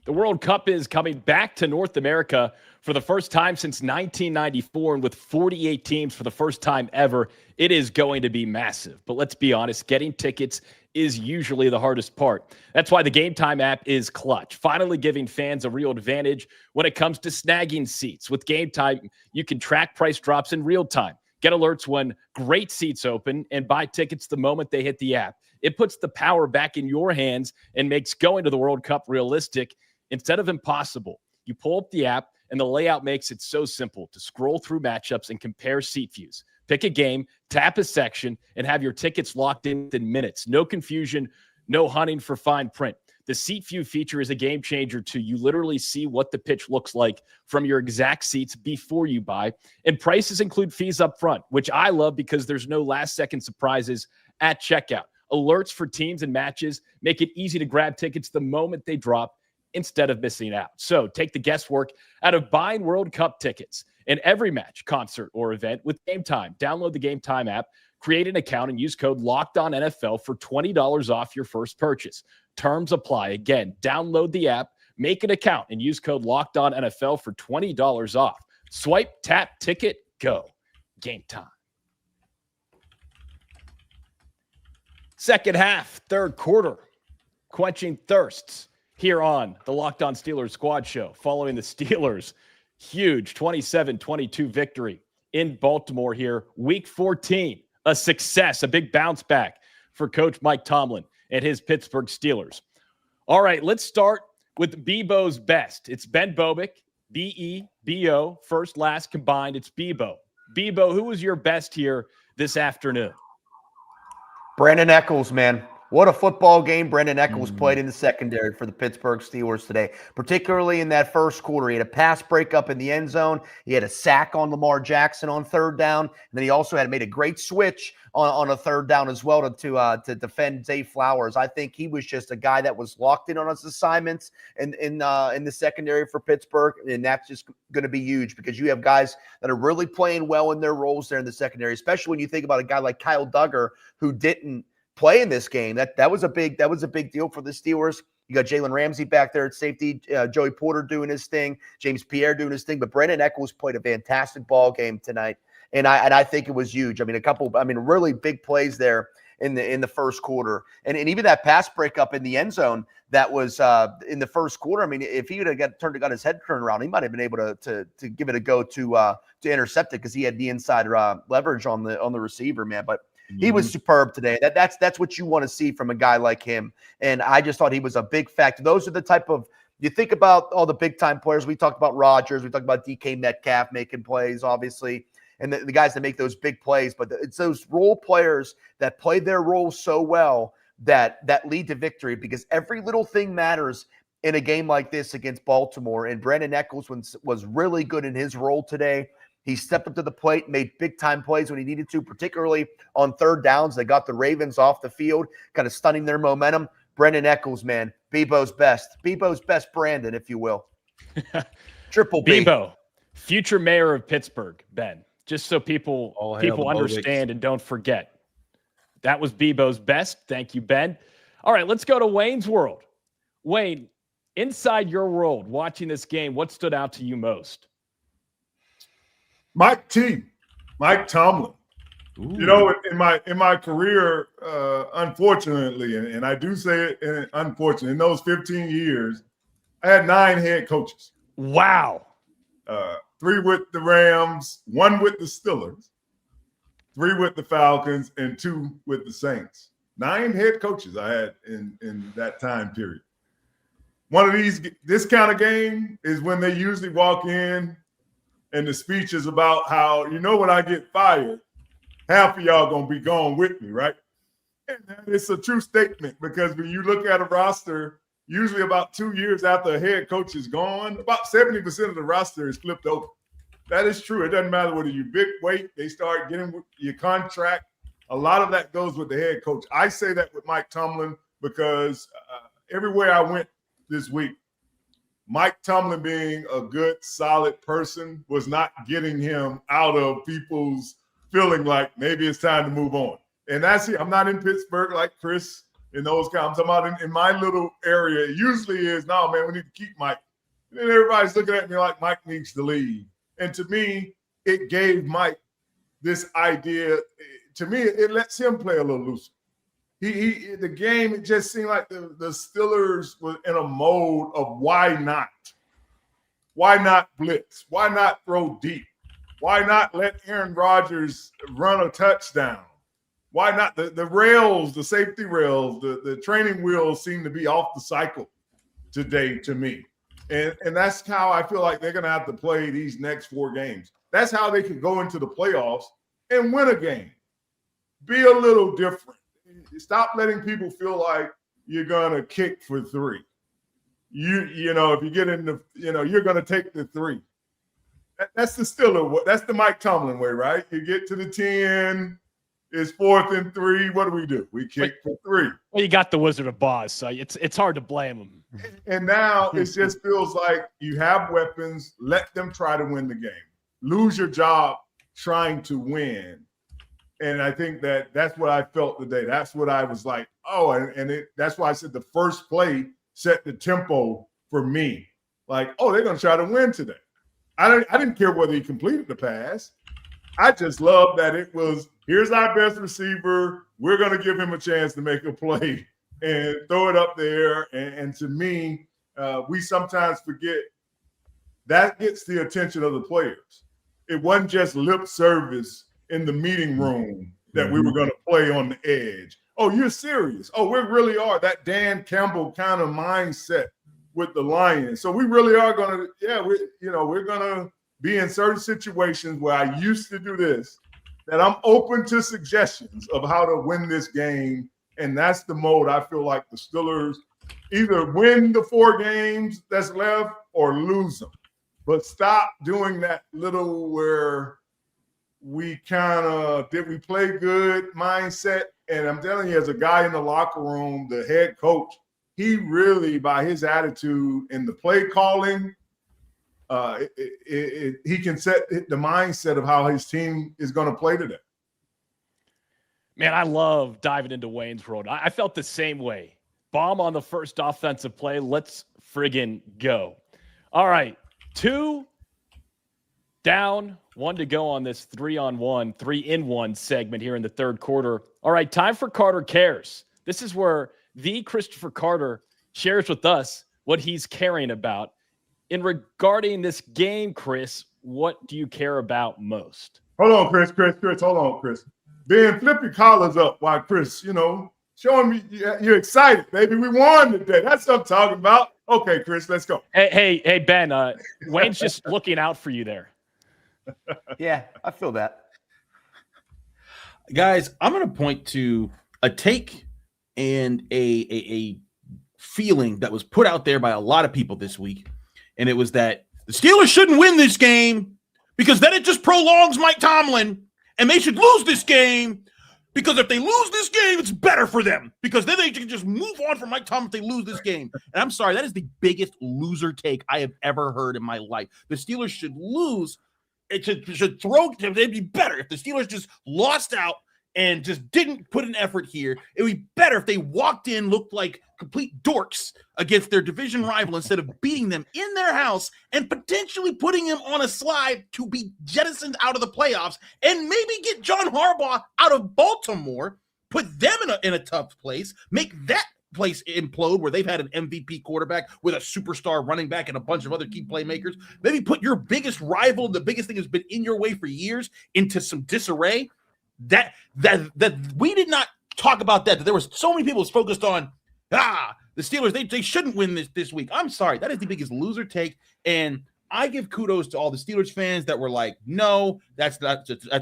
The World Cup is coming back to North America for the first time since 1994, and with 48 teams for the first time ever, it is going to be massive. But let's be honest, getting tickets is usually the hardest part. That's why the Game Time app is clutch, finally giving fans a real advantage when it comes to snagging seats. With Game Time, you can track price drops in real time, get alerts when great seats open, and buy tickets the moment they hit the app. It puts the power back in your hands and makes going to the World Cup realistic instead of impossible. You pull up the app, and the layout makes it so simple to scroll through matchups and compare seat views. Pick a game, tap a section, and have your tickets locked in within minutes. No confusion, no hunting for fine print. The seat view feature is a game changer too. You literally see what the pitch looks like from your exact seats before you buy. And prices include fees up front, which I love because there's no last-second surprises at checkout. Alerts for teams and matches make it easy to grab tickets the moment they drop instead of missing out. So take the guesswork out of buying World Cup tickets in every match, concert, or event with Game Time. Download the Game Time app, create an account, and use code LOCKEDONNFL for $20 off your first purchase. Terms apply. Again, download the app, make an account, and use code LOCKEDONNFL for $20 off. Swipe, tap, ticket, go. Game Time. Second half, third quarter, quenching thirsts here on the Locked On Steelers Squad Show, following the Steelers' huge 27-22 victory in Baltimore here. Week 14, a success, a big bounce back for Coach Mike Tomlin and his Pittsburgh Steelers. All right, let's start with Bebo's Best. It's Ben Bobick, B-E-B-O, first, last combined. It's Bebo. Bebo, who was your best here this afternoon? Brandon Echols, man. What a football game Brandon Echols played in the secondary for the Pittsburgh Steelers today, particularly in that first quarter. He had a pass breakup in the end zone. He had a sack on Lamar Jackson on third down. And then he also had made a great switch on a third down as well to defend Zay Flowers. I think he was just a guy that was locked in on his assignments in the secondary for Pittsburgh, and that's just going to be huge because you have guys that are really playing well in their roles there in the secondary, especially when you think about a guy like Kyle Duggar who didn't play in this game. That was a big deal for the Steelers. You got Jalen Ramsey back there at safety, Joey Porter doing his thing, James Pierre doing his thing, but Brandon Echols played a fantastic ball game tonight, and I think it was huge. I mean, really big plays there in the first quarter, and even that pass breakup in the end zone that was in the first quarter. I mean, if he would have got his head turned around, he might have been able to give it a go to intercept it because he had the inside leverage on the receiver, man. But he was superb today. That's what you want to see from a guy like him. And I just thought he was a big factor. Those are the type of, you think about all the big time players. We talked about Rodgers. We talked about DK Metcalf making plays, obviously, and the guys that make those big plays. But it's those role players that play their role so well that lead to victory, because every little thing matters in a game like this against Baltimore. And Brandon Echols was really good in his role today. He stepped up to the plate, made big-time plays when he needed to, particularly on third downs. They got the Ravens off the field, kind of stunning their momentum. Brandon Echols, man, Bebo's best. Bebo's best Brandon, if you will. Triple B. Bebo, future mayor of Pittsburgh, Ben, just so people understand and don't forget. That was Bebo's best. Thank you, Ben. All right, let's go to Wayne's World. Wayne, inside your world, watching this game, what stood out to you most? Mike Tomlin. Ooh. You know, in my career, unfortunately, and I do say it unfortunately, in those 15 years, I had 9 head coaches. Wow. 3 with the Rams, 1 with the Steelers, 3 with the Falcons, and 2 with the Saints. 9 head coaches I had in that time period. This kind of game is when they usually walk in and the speech is about how, when I get fired, half of y'all going to be gone with me, right? And it's a true statement, because when you look at a roster, usually about 2 years after a head coach is gone, about 70% of the roster is flipped over. That is true. It doesn't matter whether you big weight, they start getting your contract. A lot of that goes with the head coach. I say that with Mike Tomlin because everywhere I went this week, Mike Tomlin being a good, solid person was not getting him out of people's feeling like maybe it's time to move on. And that's it. I'm not in Pittsburgh like Chris and those guys. I'm talking about in my little area. It usually is, no, man, we need to keep Mike. And then everybody's looking at me like Mike needs to leave. And to me, it gave Mike this idea. To me, it lets him play a little looser. The game, it just seemed like the Steelers were in a mode of why not? Why not blitz? Why not throw deep? Why not let Aaron Rodgers run a touchdown? Why not? The rails, the safety rails, the training wheels seem to be off the cycle today to me. And that's how I feel like they're going to have to play these next 4 games. That's how they can go into the playoffs and win a game. Be a little different. Stop letting people feel like you're going to kick for 3. You know, if you get in the, you're going to take the 3. That's the Steeler. That's the Mike Tomlin way, right? You get to the 10, it's 4th and 3. What do? We kick for 3. Well, you got the Wizard of Oz, so it's hard to blame him. And now it just feels like you have weapons. Let them try to win the game. Lose your job trying to win. And I think that's what I felt today. That's what I was like, that's why I said the first play set the tempo for me. Like, they're going to try to win today. I didn't care whether he completed the pass. I just love that it was, here's our best receiver. We're going to give him a chance to make a play and throw it up there. And to me, we sometimes forget that gets the attention of the players. It wasn't just lip service in the meeting room that we were going to play on the edge. Oh, you're serious. Oh, we really are. That Dan Campbell kind of mindset with the Lions. So we really are going to, we're going to be in certain situations where I used to do this, that I'm open to suggestions of how to win this game. And that's the mode I feel like the Steelers either win the 4 games that's left or lose them. But stop doing that little where we kind of, did we play good mindset? And I'm telling you, as a guy in the locker room, the head coach, he really, by his attitude and the play calling, he can set the mindset of how his team is going to play today. Man, I love diving into Wayne's world. I felt the same way. Bomb on the first offensive play. Let's friggin' go. All right, 2 down, 1 to go on this 3-on-1, 3-in-1 segment here in the third quarter. All right, time for Carter Cares. This is where the Christopher Carter shares with us what he's caring about. In regarding this game, Chris, what do you care about most? Hold on, Chris. Hold on, Chris. Ben, flip your collars up while Chris, showing me you're excited, baby. We won today. That's what I'm talking about. Okay, Chris, let's go. Hey, Ben, Wayne's just looking out for you there. Yeah, I feel that. Guys, I'm going to point to a take and a feeling that was put out there by a lot of people this week, and it was that the Steelers shouldn't win this game because then it just prolongs Mike Tomlin, and they should lose this game because if they lose this game, it's better for them because then they can just move on from Mike Tomlin if they lose this game. And I'm sorry, that is the biggest loser take I have ever heard in my life. The Steelers should lose. It should they'd be better if the Steelers just lost out and just didn't put an effort here. It would be better if they walked in, looked like complete dorks against their division rival instead of beating them in their house and potentially putting them on a slide to be jettisoned out of the playoffs and maybe get John Harbaugh out of Baltimore, put them in a tough place, make that place implode where they've had an MVP quarterback with a superstar running back and a bunch of other key playmakers. Maybe put your biggest rival, the biggest thing that's been in your way for years, into some disarray. That we did not talk about that there was so many people focused on the Steelers, they shouldn't win this week. I'm sorry, that is the biggest loser take, and I give kudos to all the Steelers fans that were like, no, that's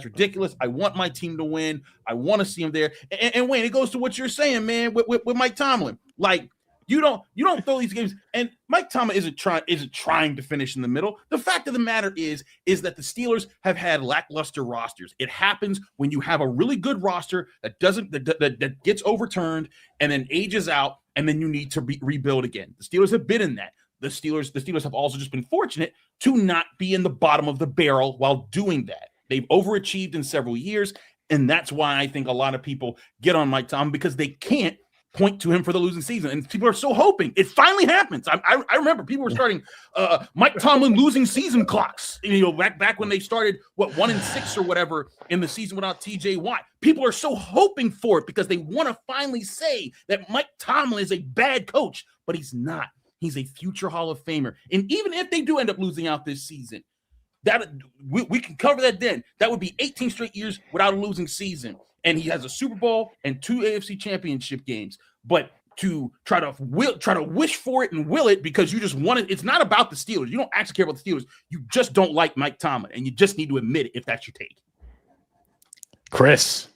ridiculous. I want my team to win. I want to see them there. And Wayne, it goes to what you're saying, man, with Mike Tomlin. Like, You don't throw these games. And Mike Tomlin isn't trying to finish in the middle. The fact of the matter is that the Steelers have had lackluster rosters. It happens when you have a really good roster that gets overturned and then ages out, and then you need to rebuild again. The Steelers have been in that. The Steelers have also just been fortunate to not be in the bottom of the barrel while doing that. They've overachieved in several years, and that's why I think a lot of people get on Mike Tomlin, because they can't point to him for the losing season. And people are so hoping it finally happens. I remember people were starting Mike Tomlin losing season clocks, back when they started 1-6 or whatever in the season without TJ Watt. People are so hoping for it because they want to finally say that Mike Tomlin is a bad coach, but he's not. He's a future Hall of Famer. And even if they do end up losing out this season, that we can cover that then. That would be 18 straight years without a losing season. And he has a Super Bowl and 2 AFC championship games. But to try to wish for it and will it because you just want it, it's not about the Steelers. You don't actually care about the Steelers. You just don't like Mike Tomlin, and you just need to admit it if that's your take. Chris,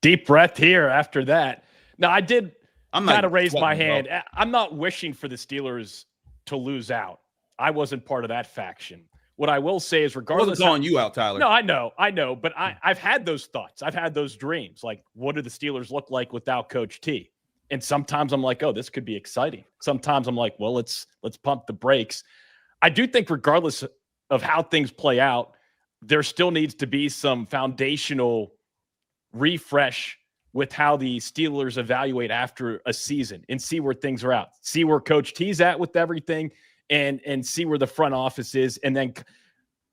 deep breath here after that. Now, I'm kind of raise my hand. Bro. I'm not wishing for the Steelers to lose out. I wasn't part of that faction. What I will say is, regardless, I wasn't calling you out, Tyler. No, I know, but I've had those thoughts. I've had those dreams. Like, what do the Steelers look like without Coach T? And sometimes I'm like, oh, this could be exciting. Sometimes I'm like, well, let's pump the brakes. I do think, regardless of how things play out, there still needs to be some foundational refresh with how the Steelers evaluate after a season and see where things are at. See where Coach T's at with everything. And see where the front office is. And then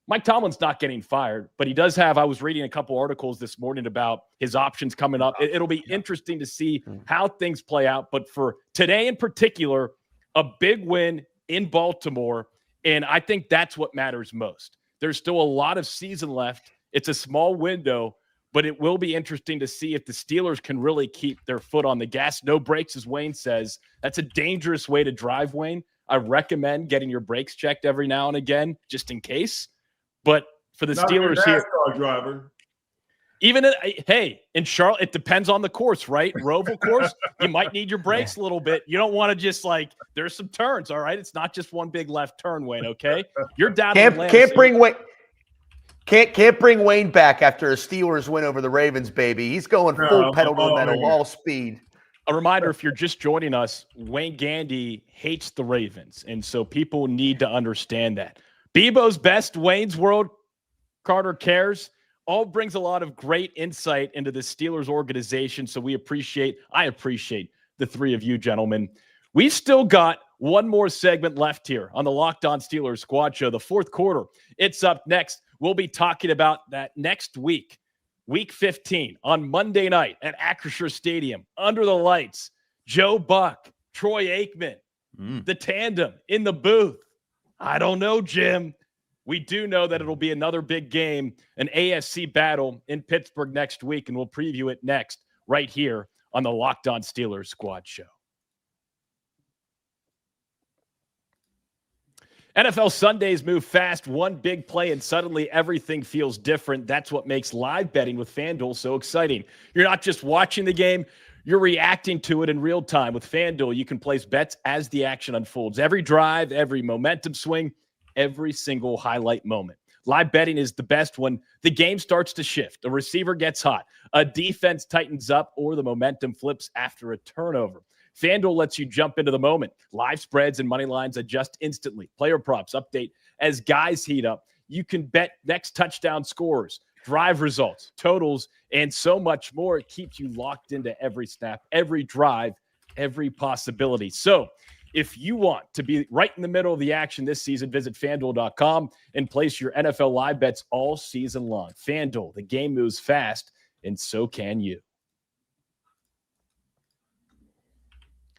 Mike Tomlin's not getting fired, but he does have, I was reading a couple articles this morning about his options coming up. It'll be interesting to see how things play out. But for today in particular, a big win in Baltimore. And I think that's what matters most. There's still a lot of season left. It's a small window, but it will be interesting to see if the Steelers can really keep their foot on the gas. No brakes, as Wayne says. That's a dangerous way to drive, Wayne. I recommend getting your brakes checked every now and again, just in case. But for the Steelers here, driver. even in Charlotte, it depends on the course, right? Roval course, you might need your brakes a little bit. You don't want to just there's some turns, all right? It's not just one big left turn, Wayne. Okay, you're down. Can't bring Wayne back after a Steelers win over the Ravens, baby. He's going full pedal to the metal, all speed. A reminder, if you're just joining us, Wayne Gandy hates the Ravens, and so people need to understand that. Bebo's best, Wayne's world, Carter cares, all brings a lot of great insight into the Steelers organization, so I appreciate the three of you gentlemen. We've still got one more segment left here on the Locked On Steelers Squad Show, the fourth quarter. It's up next. We'll be talking about that next week. Week 15 on Monday night at Acrisure Stadium, under the lights, Joe Buck, Troy Aikman, the tandem in the booth. I don't know, Jim. We do know that it'll be another big game, an AFC battle in Pittsburgh next week, and we'll preview it next right here on the Locked On Steelers Squad Show. NFL Sundays move fast, one big play, and suddenly everything feels different. That's what makes live betting with FanDuel so exciting. You're not just watching the game, you're reacting to it in real time. With FanDuel, you can place bets as the action unfolds. Every drive, every momentum swing, every single highlight moment. Live betting is the best when the game starts to shift, a receiver gets hot, a defense tightens up, or the momentum flips after a turnover. FanDuel lets you jump into the moment. Live spreads and money lines adjust instantly. Player props update as guys heat up. You can bet next touchdown scores, drive results, totals, and so much more. It keeps you locked into every snap, every drive, every possibility. So if you want to be right in the middle of the action this season, visit FanDuel.com and place your NFL live bets all season long. FanDuel, the game moves fast, and so can you.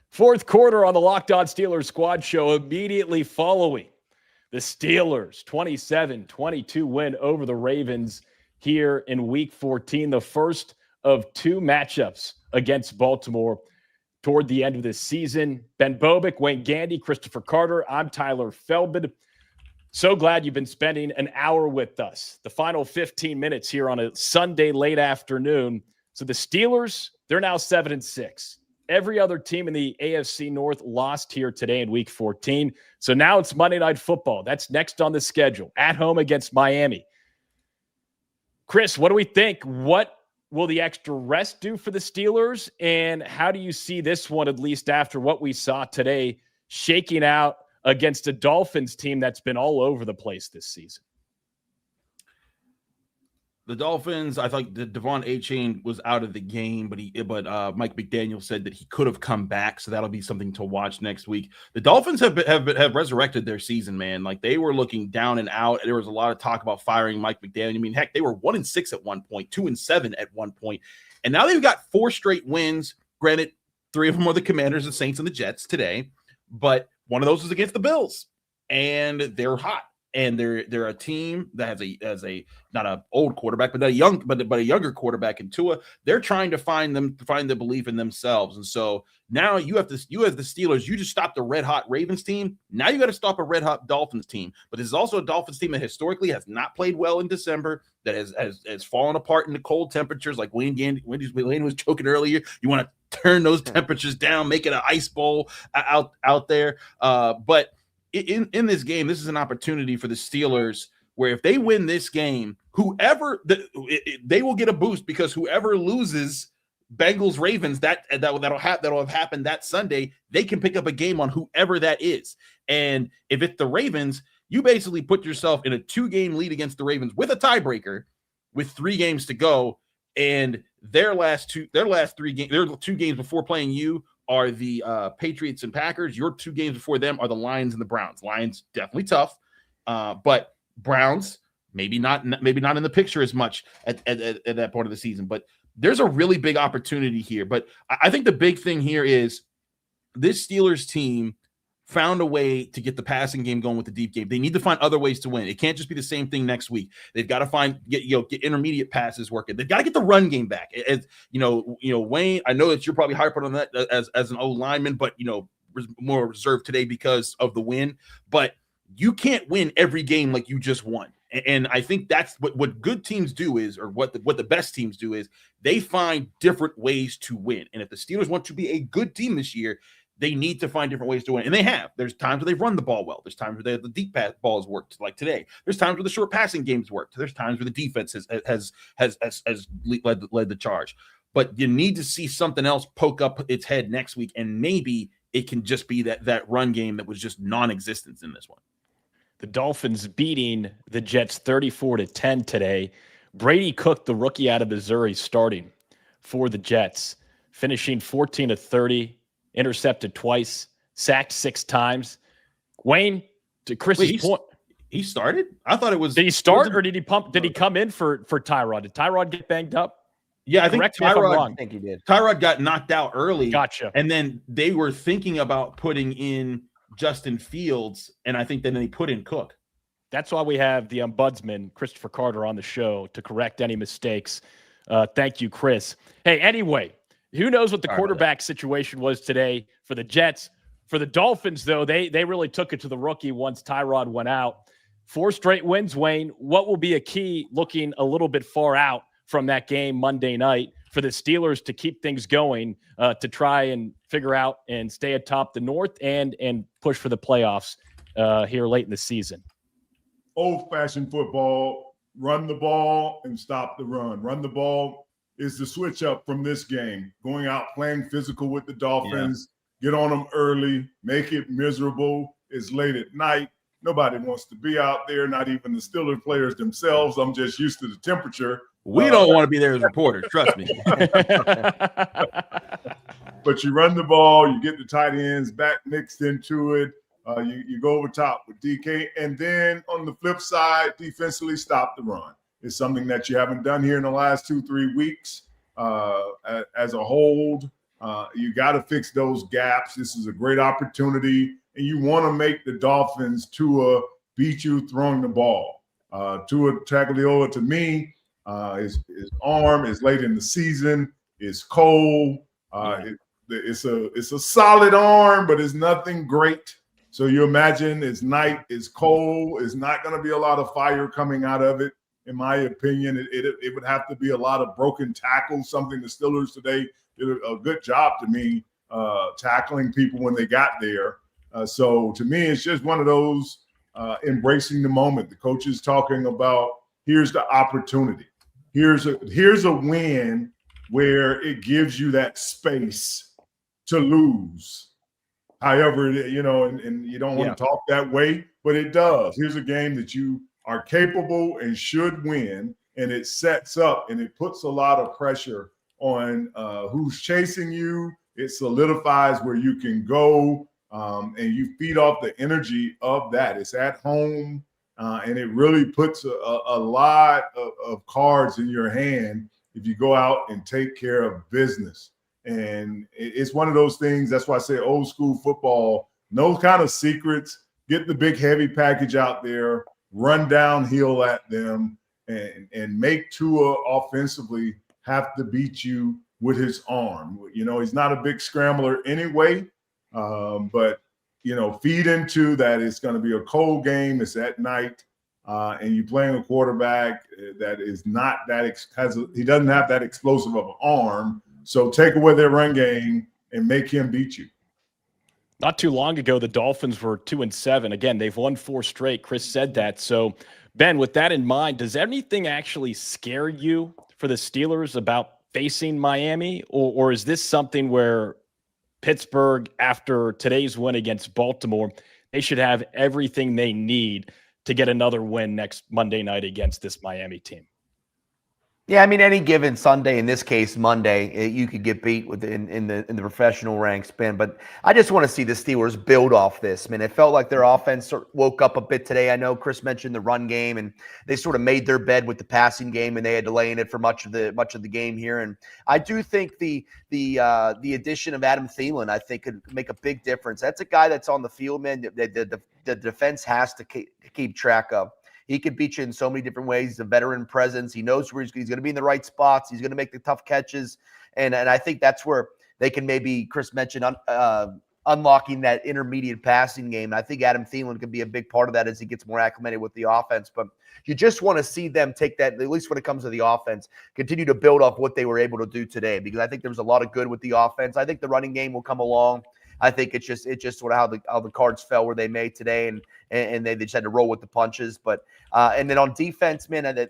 Fourth quarter on the Locked On Steelers Squad Show, immediately following the Steelers' 27-22 win over the Ravens here in Week 14, the first of two matchups against Baltimore toward the end of this season. Ben Bobick, Wayne Gandy, Christopher Carter. I'm Tyler Feldman. So glad you've been spending an hour with us. The final 15 minutes here on a Sunday late afternoon. So the Steelers, they're now 7-6. Every other team in the AFC North lost here today in Week 14. So now it's Monday Night Football. That's next on the schedule. At home against Miami. Chris, what do we think? What will the extra rest do for the Steelers? And how do you see this one, at least after what we saw today, shaking out against a Dolphins team that's been all over the place this season? The Dolphins, I thought the Devon A-Chain was out of the game, but Mike McDaniel said that he could have come back, so that'll be something to watch next week. The Dolphins have resurrected their season, man. Like, they were looking down and out. There was a lot of talk about firing Mike McDaniel. I mean, heck, they were 1-6 at one point, 2-7 at one point, and now they've got 4 straight wins. Granted, 3 of them are the Commanders, the Saints, and the Jets today, but one of those is against the Bills, and they're hot. And they're a team that has a not an old quarterback, but a younger quarterback in Tua. They're trying to find the belief in themselves. And so now you as the Steelers, you just stopped the red hot Ravens team. Now you got to stop a red hot Dolphins team. But this is also a Dolphins team that historically has not played well in December, that has fallen apart in the cold temperatures, like Wayne was joking earlier. You want to turn those temperatures down, make it an ice bowl out there. But in this game, this is an opportunity for the Steelers where if they win this game, they will get a boost, because whoever loses Bengals Ravens that'll have happened that Sunday, they can pick up a game on whoever that is. And if it's the Ravens, you basically put yourself in a 2-game lead against the Ravens with a tiebreaker with 3 games to go, and their 2 games before playing you are the Patriots and Packers. Your 2 games before them are the Lions and the Browns. Lions definitely tough, but Browns maybe not in the picture as much at that point of the season. But there's a really big opportunity here. But I think the big thing here is this Steelers team found a way to get the passing game going with the deep game. They need to find other ways to win. It can't just be the same thing next week. They've got to get intermediate passes working. They've got to get the run game back. As Wayne, I know that you're probably hyping on that as an old lineman, but more reserved today because of the win. But you can't win every game like you just won. And I think that's what good teams do is, or what the best teams do is, they find different ways to win. And if the Steelers want to be a good team this year, they need to find different ways to win. And they have. There's times where they've run the ball well. There's times where the deep pass balls worked, like today. There's times where the short passing games worked. There's times where the defense has led the charge. But you need to see something else poke up its head next week, and maybe it can just be that run game that was just non-existent in this one. The Dolphins beating the Jets 34-10 today. Brady Cook, the rookie out of Missouri, starting for the Jets, finishing 14-30. Intercepted twice, sacked 6 times. Wayne, to Chris's point, he started? I thought it was. Did he start, or did he pump? Did he come in for Tyrod? Did Tyrod get banged up? Yeah, I think I think he did. Tyrod got knocked out early. Gotcha. And then they were thinking about putting in Justin Fields, and I think then they put in Cook. That's why we have the ombudsman, Christopher Carter, on the show to correct any mistakes. Thank you, Chris. Hey, anyway. Who knows what the quarterback situation was today for the Jets. For the Dolphins, though, they really took it to the rookie once Tyrod went out. 4 straight wins, Wayne. What will be a key, looking a little bit far out from that game Monday night, for the Steelers to keep things going, to try and figure out and stay atop the North and push for the playoffs here late in the season? Old-fashioned football, run the ball and stop the run. Run the ball is the switch up from this game. Going out, playing physical with the Dolphins, get on them early, make it miserable. It's late at night. Nobody wants to be out there, not even the Steelers players themselves. I'm just used to the temperature. We don't want to be there as reporters, trust me. But you run the ball, you get the tight ends back mixed into it. You go over top with DK. And then on the flip side, defensively stop the run. It's something that you haven't done here in the last 2-3 weeks as a hold. You got to fix those gaps. This is a great opportunity, and you want to make the Dolphins Tua beat you throwing the ball. Tua Tagovailoa, to me, his arm is late in the season. It's cold. It's a solid arm, but it's nothing great. So you imagine it's night, it's cold. It's not going to be a lot of fire coming out of it. In my opinion, it would have to be a lot of broken tackles, something the Steelers today did a good job to me tackling people when they got there. So to me, it's just one of those embracing the moment. The coach is talking about, here's the opportunity. Here's a win where it gives you that space to lose. However, and you don't want to talk that way, but it does. Here's a game that you are capable and should win, and it sets up and it puts a lot of pressure on who's chasing you. It solidifies where you can go, and you feed off the energy of that. It's at home, and it really puts a lot of cards in your hand if you go out and take care of business. And it's one of those things. That's why I say old school football, no kind of secrets. Get the big heavy package out there, run downhill at them, and make Tua offensively have to beat you with his arm. He's not a big scrambler anyway, but feed into that. It's going to be a cold game. It's at night, and you're playing a quarterback that is not he doesn't have that explosive of an arm. So take away their run game and make him beat you. Not too long ago, the Dolphins were 2-7. Again, they've won 4 straight. Chris said that. So, Ben, with that in mind, does anything actually scare you for the Steelers about facing Miami? Or is this something where Pittsburgh, after today's win against Baltimore, they should have everything they need to get another win next Monday night against this Miami team? Yeah, I mean, any given Sunday, in this case Monday, you could get beat in the professional ranks, Ben. But I just want to see the Steelers build off this. I mean, it felt like their offense sort of woke up a bit today. I know Chris mentioned the run game, and they sort of made their bed with the passing game, and they had to lay in it for much of the game here. And I do think the addition of Adam Thielen, I think, could make a big difference. That's a guy that's on the field, man. The defense has to keep track of. He could beat you in so many different ways. He's a veteran presence. He knows where he's going to be in the right spots. He's going to make the tough catches. And I think that's where they can maybe, Chris mentioned, unlocking that intermediate passing game. And I think Adam Thielen could be a big part of that as he gets more acclimated with the offense. But you just want to see them take that, at least when it comes to the offense, continue to build off what they were able to do today, because I think there was a lot of good with the offense. I think the running game will come along. I think it's just sort of how the cards fell where they made today, and they just had to roll with the punches. But and then on defense, man,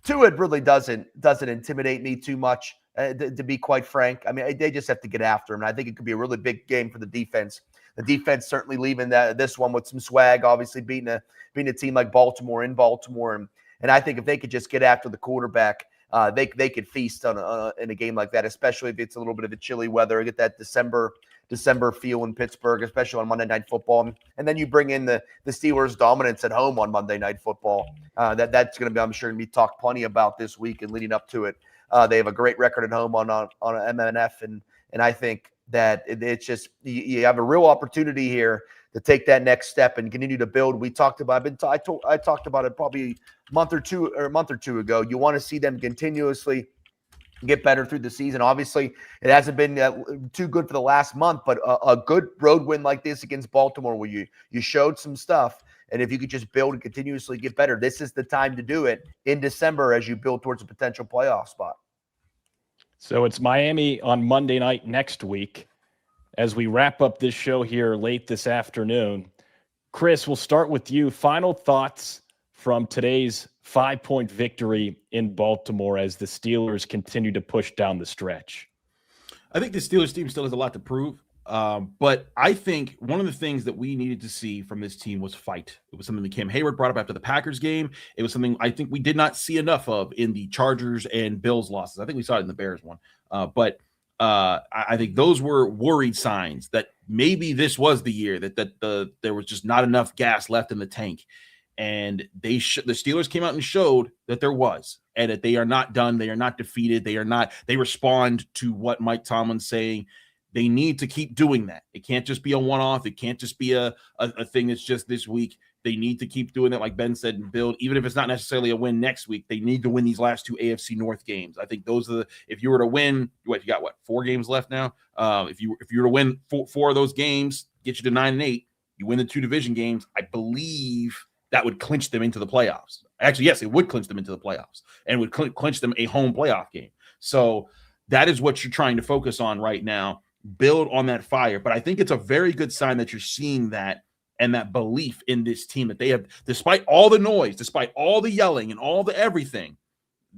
Tua really doesn't intimidate me too much, to be quite frank. I mean, they just have to get after him, and I think it could be a really big game for the defense. The defense certainly leaving this one with some swag, obviously beating a team like Baltimore in Baltimore, and I think if they could just get after the quarterback, they could feast in a game like that, especially if it's a little bit of a chilly weather. Get that December feel in Pittsburgh, especially on Monday Night Football. And then you bring in the Steelers' dominance at home on Monday Night Football. That's going to be, I'm sure, going to be talked plenty about this week and leading up to it. They have a great record at home on MNF, and I think that it's just you have a real opportunity here to take that next step and continue to build. We talked about I talked about it probably a month or two ago. You want to see them continuously get better through the season. Obviously, it hasn't been too good for the last month, but a good road win like this against Baltimore, where you showed some stuff, and if you could just build and continuously get better, this is the time to do it in December as you build towards a potential playoff spot. So it's Miami on Monday night next week. As we wrap up this show here late this afternoon, Chris, we'll start with you. Final thoughts from today's 5-point victory in Baltimore as the Steelers continue to push down the stretch. I think the Steelers team still has a lot to prove. But I think one of the things that we needed to see from this team was fight. It was something that Cam Hayward brought up after the Packers game. It was something I think we did not see enough of in the Chargers and Bills losses. I think we saw it in the Bears one. But I think those were worried signs that maybe this was the year that there was just not enough gas left in the tank. And the Steelers came out and showed that there was, and that they are not done. They are not defeated. They respond to what Mike Tomlin's saying. They need to keep doing that. It can't just be a one-off. It can't just be a thing that's just this week. They need to keep doing that, like Ben said, and build. Even if it's not necessarily a win next week, they need to win these last 2 AFC North games. I think those are if you were to win, you got 4 games left now? If you were to win 4 of those games, get you to 9-8, you win the 2 division games, I believe that would clinch them into the playoffs. Actually, yes, it would clinch them into the playoffs and would clinch them a home playoff game. So That is what you're trying to focus on right now. Build on that fire. But I think it's a very good sign that you're seeing that and that belief in this team that they have, despite all the noise, despite all the yelling and all the everything,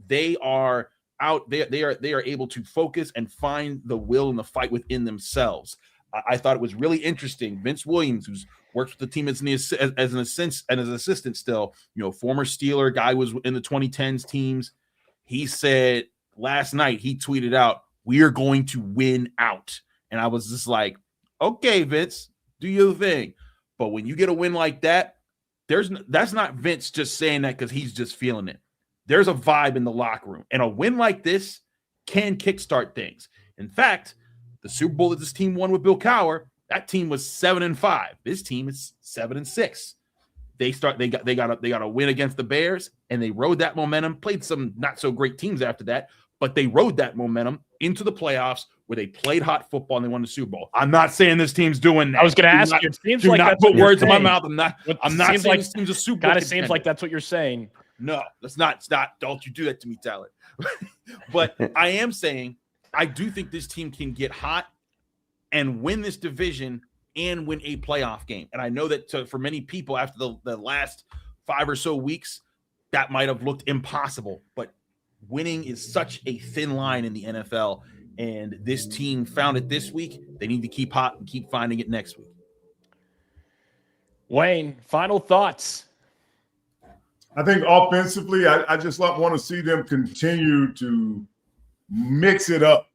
they are out. They are able to focus and find the will and the fight within themselves. I thought it was really interesting. Vince Williams, who's worked with the team as an assistant still, former Steeler guy, was in the 2010s teams. He said last night, he tweeted out, "We are going to win out." And I was just like, okay, Vince, do your thing. But when you get a win like that, that's not Vince just saying that because he's just feeling it. There's a vibe in the locker room. And a win like this can kickstart things. In fact, the Super Bowl that this team won with Bill Cowher, that team was 7-5. This team is 7-6. They got a win against the Bears, and they rode that momentum, played some not so great teams after that, but they rode that momentum into the playoffs where they played hot football and they won the Super Bowl. I'm not saying this team's doing that. I was going to ask you. It seems like not that's put words in my mouth. I'm not saying like this team's a Super Bowl. Kind of seems like that's what you're saying. No, it's not. Don't you do that to me, Tyler. But I am saying I do think this team can get hot and win this division and win a playoff game. And I know that for many people after the last 5 or so weeks, that might have looked impossible. But winning is such a thin line in the NFL. And this team found it this week. They need to keep hot and keep finding it next week. Wayne, final thoughts. I think offensively, I just want to see them continue to mix it up,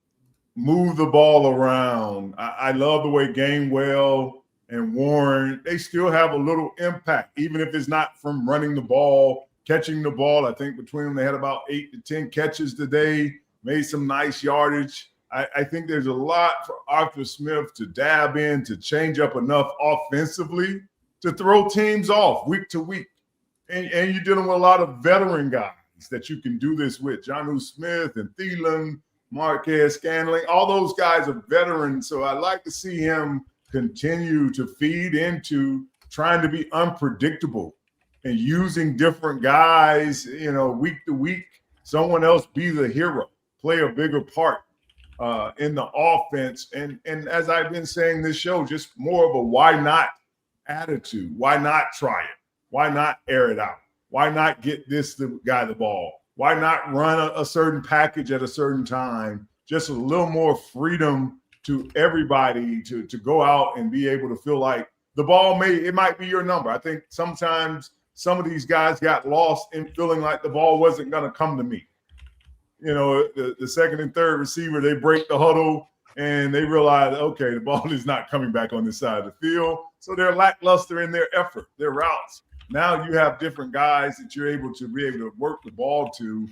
move the ball around. I love the way Gainwell and Warren, they still have a little impact, even if it's not from running the ball, catching the ball. I think between them, they had about 8 to 10 catches today, made some nice yardage. I think there's a lot for Arthur Smith to dab in, to change up enough offensively to throw teams off week to week. And you're dealing with a lot of veteran guys that you can do this with. Jonnu Smith and Thielen, Marquez Scantling, all those guys are veterans. So I'd like to see him continue to feed into trying to be unpredictable and using different guys, week to week. Someone else be the hero, play a bigger part in the offense. And as I've been saying this show, just more of a why not attitude. Why not try it? Why not air it out? Why not get the guy the ball? Why not run a certain package at a certain time? Just a little more freedom to everybody to go out and be able to feel like the ball it might be your number. I think sometimes some of these guys got lost in feeling like the ball wasn't going to come to me. The second and third receiver, they break the huddle and they realize, okay, the ball is not coming back on this side of the field. So they're lackluster in their effort, their routes. Now you have different guys that you're able to work the ball to.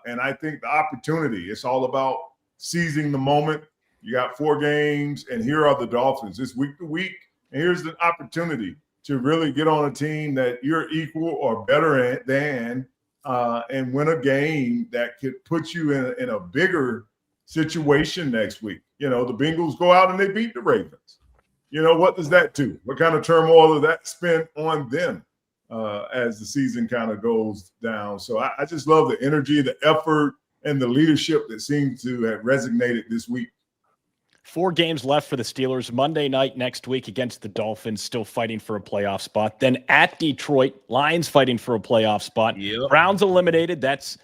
And I think the opportunity, it's all about seizing the moment. You got 4 games, and here are the Dolphins. It's week to week, and here's the opportunity to really get on a team that you're equal or better than and win a game that could put you in a bigger situation next week. The Bengals go out and they beat the Ravens. What does that do? What kind of turmoil does that spend on them as the season kind of goes down? So I just love the energy, the effort, and the leadership that seems to have resonated this week. 4 games left for the Steelers. Monday night next week against the Dolphins, still fighting for a playoff spot. Then at Detroit, Lions fighting for a playoff spot. Yep. Browns eliminated. That's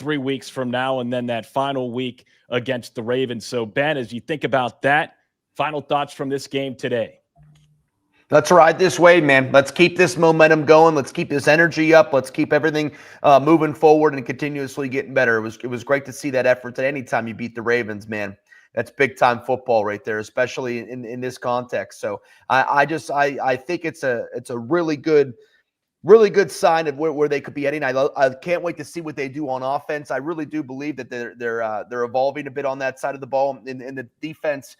3 weeks from now. And then that final week against the Ravens. So, Ben, as you think about that, final thoughts from this game today. Let's ride this wave, man. Let's keep this momentum going. Let's keep this energy up. Let's keep everything moving forward and continuously getting better. It was great to see that effort at any time you beat the Ravens, man. That's big time football right there, especially in this context. So I think it's a really good sign of where they could be heading. I can't wait to see what they do on offense. I really do believe that they're evolving a bit on that side of the ball. In the defense,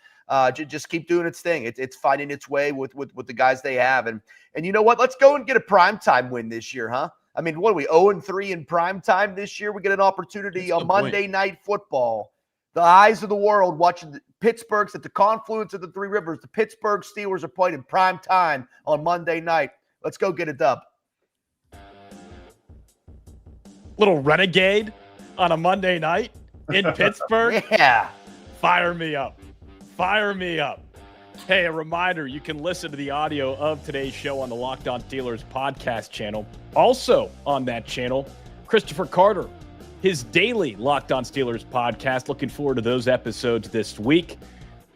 just keep doing its thing. It's finding its way with the guys they have. And you know what? Let's go and get a primetime win this year, huh? I mean, what are we, 0-3 in primetime this year? We get an opportunity on Monday Night Football. The eyes of the world watching Pittsburgh's at the confluence of the 3 rivers. The Pittsburgh Steelers are playing in prime time on Monday night. Let's go get a dub. Little renegade on a Monday night. in Pittsburgh. Yeah. Fire me up. Fire me up. Hey, a reminder, you can listen to the audio of today's show on the Locked On Steelers podcast channel. Also on that channel, Christopher Carter, his daily Locked On Steelers podcast. Looking forward to those episodes this week.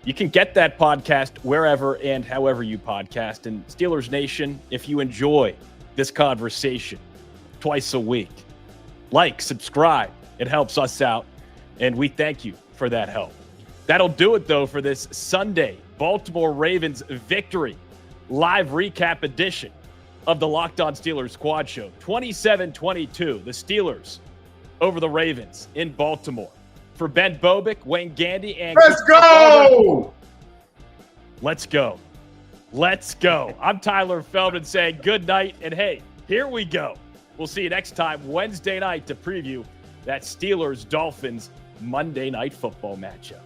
You can get that podcast wherever and however you podcast. And Steelers Nation, if you enjoy this conversation twice a week, like, subscribe. It helps us out, and we thank you for that help. That'll do it, though, for this Sunday Baltimore Ravens victory live recap edition of the Locked On Steelers Squad Show. 27-22, the Steelers over the Ravens in Baltimore. For Ben Bobick, Wayne Gandy, and Let's go! Let's go. Let's go. I'm Tyler Feldman saying good night, and hey, here we go. We'll see you next time Wednesday night to preview that Steelers-Dolphins Monday Night Football matchup.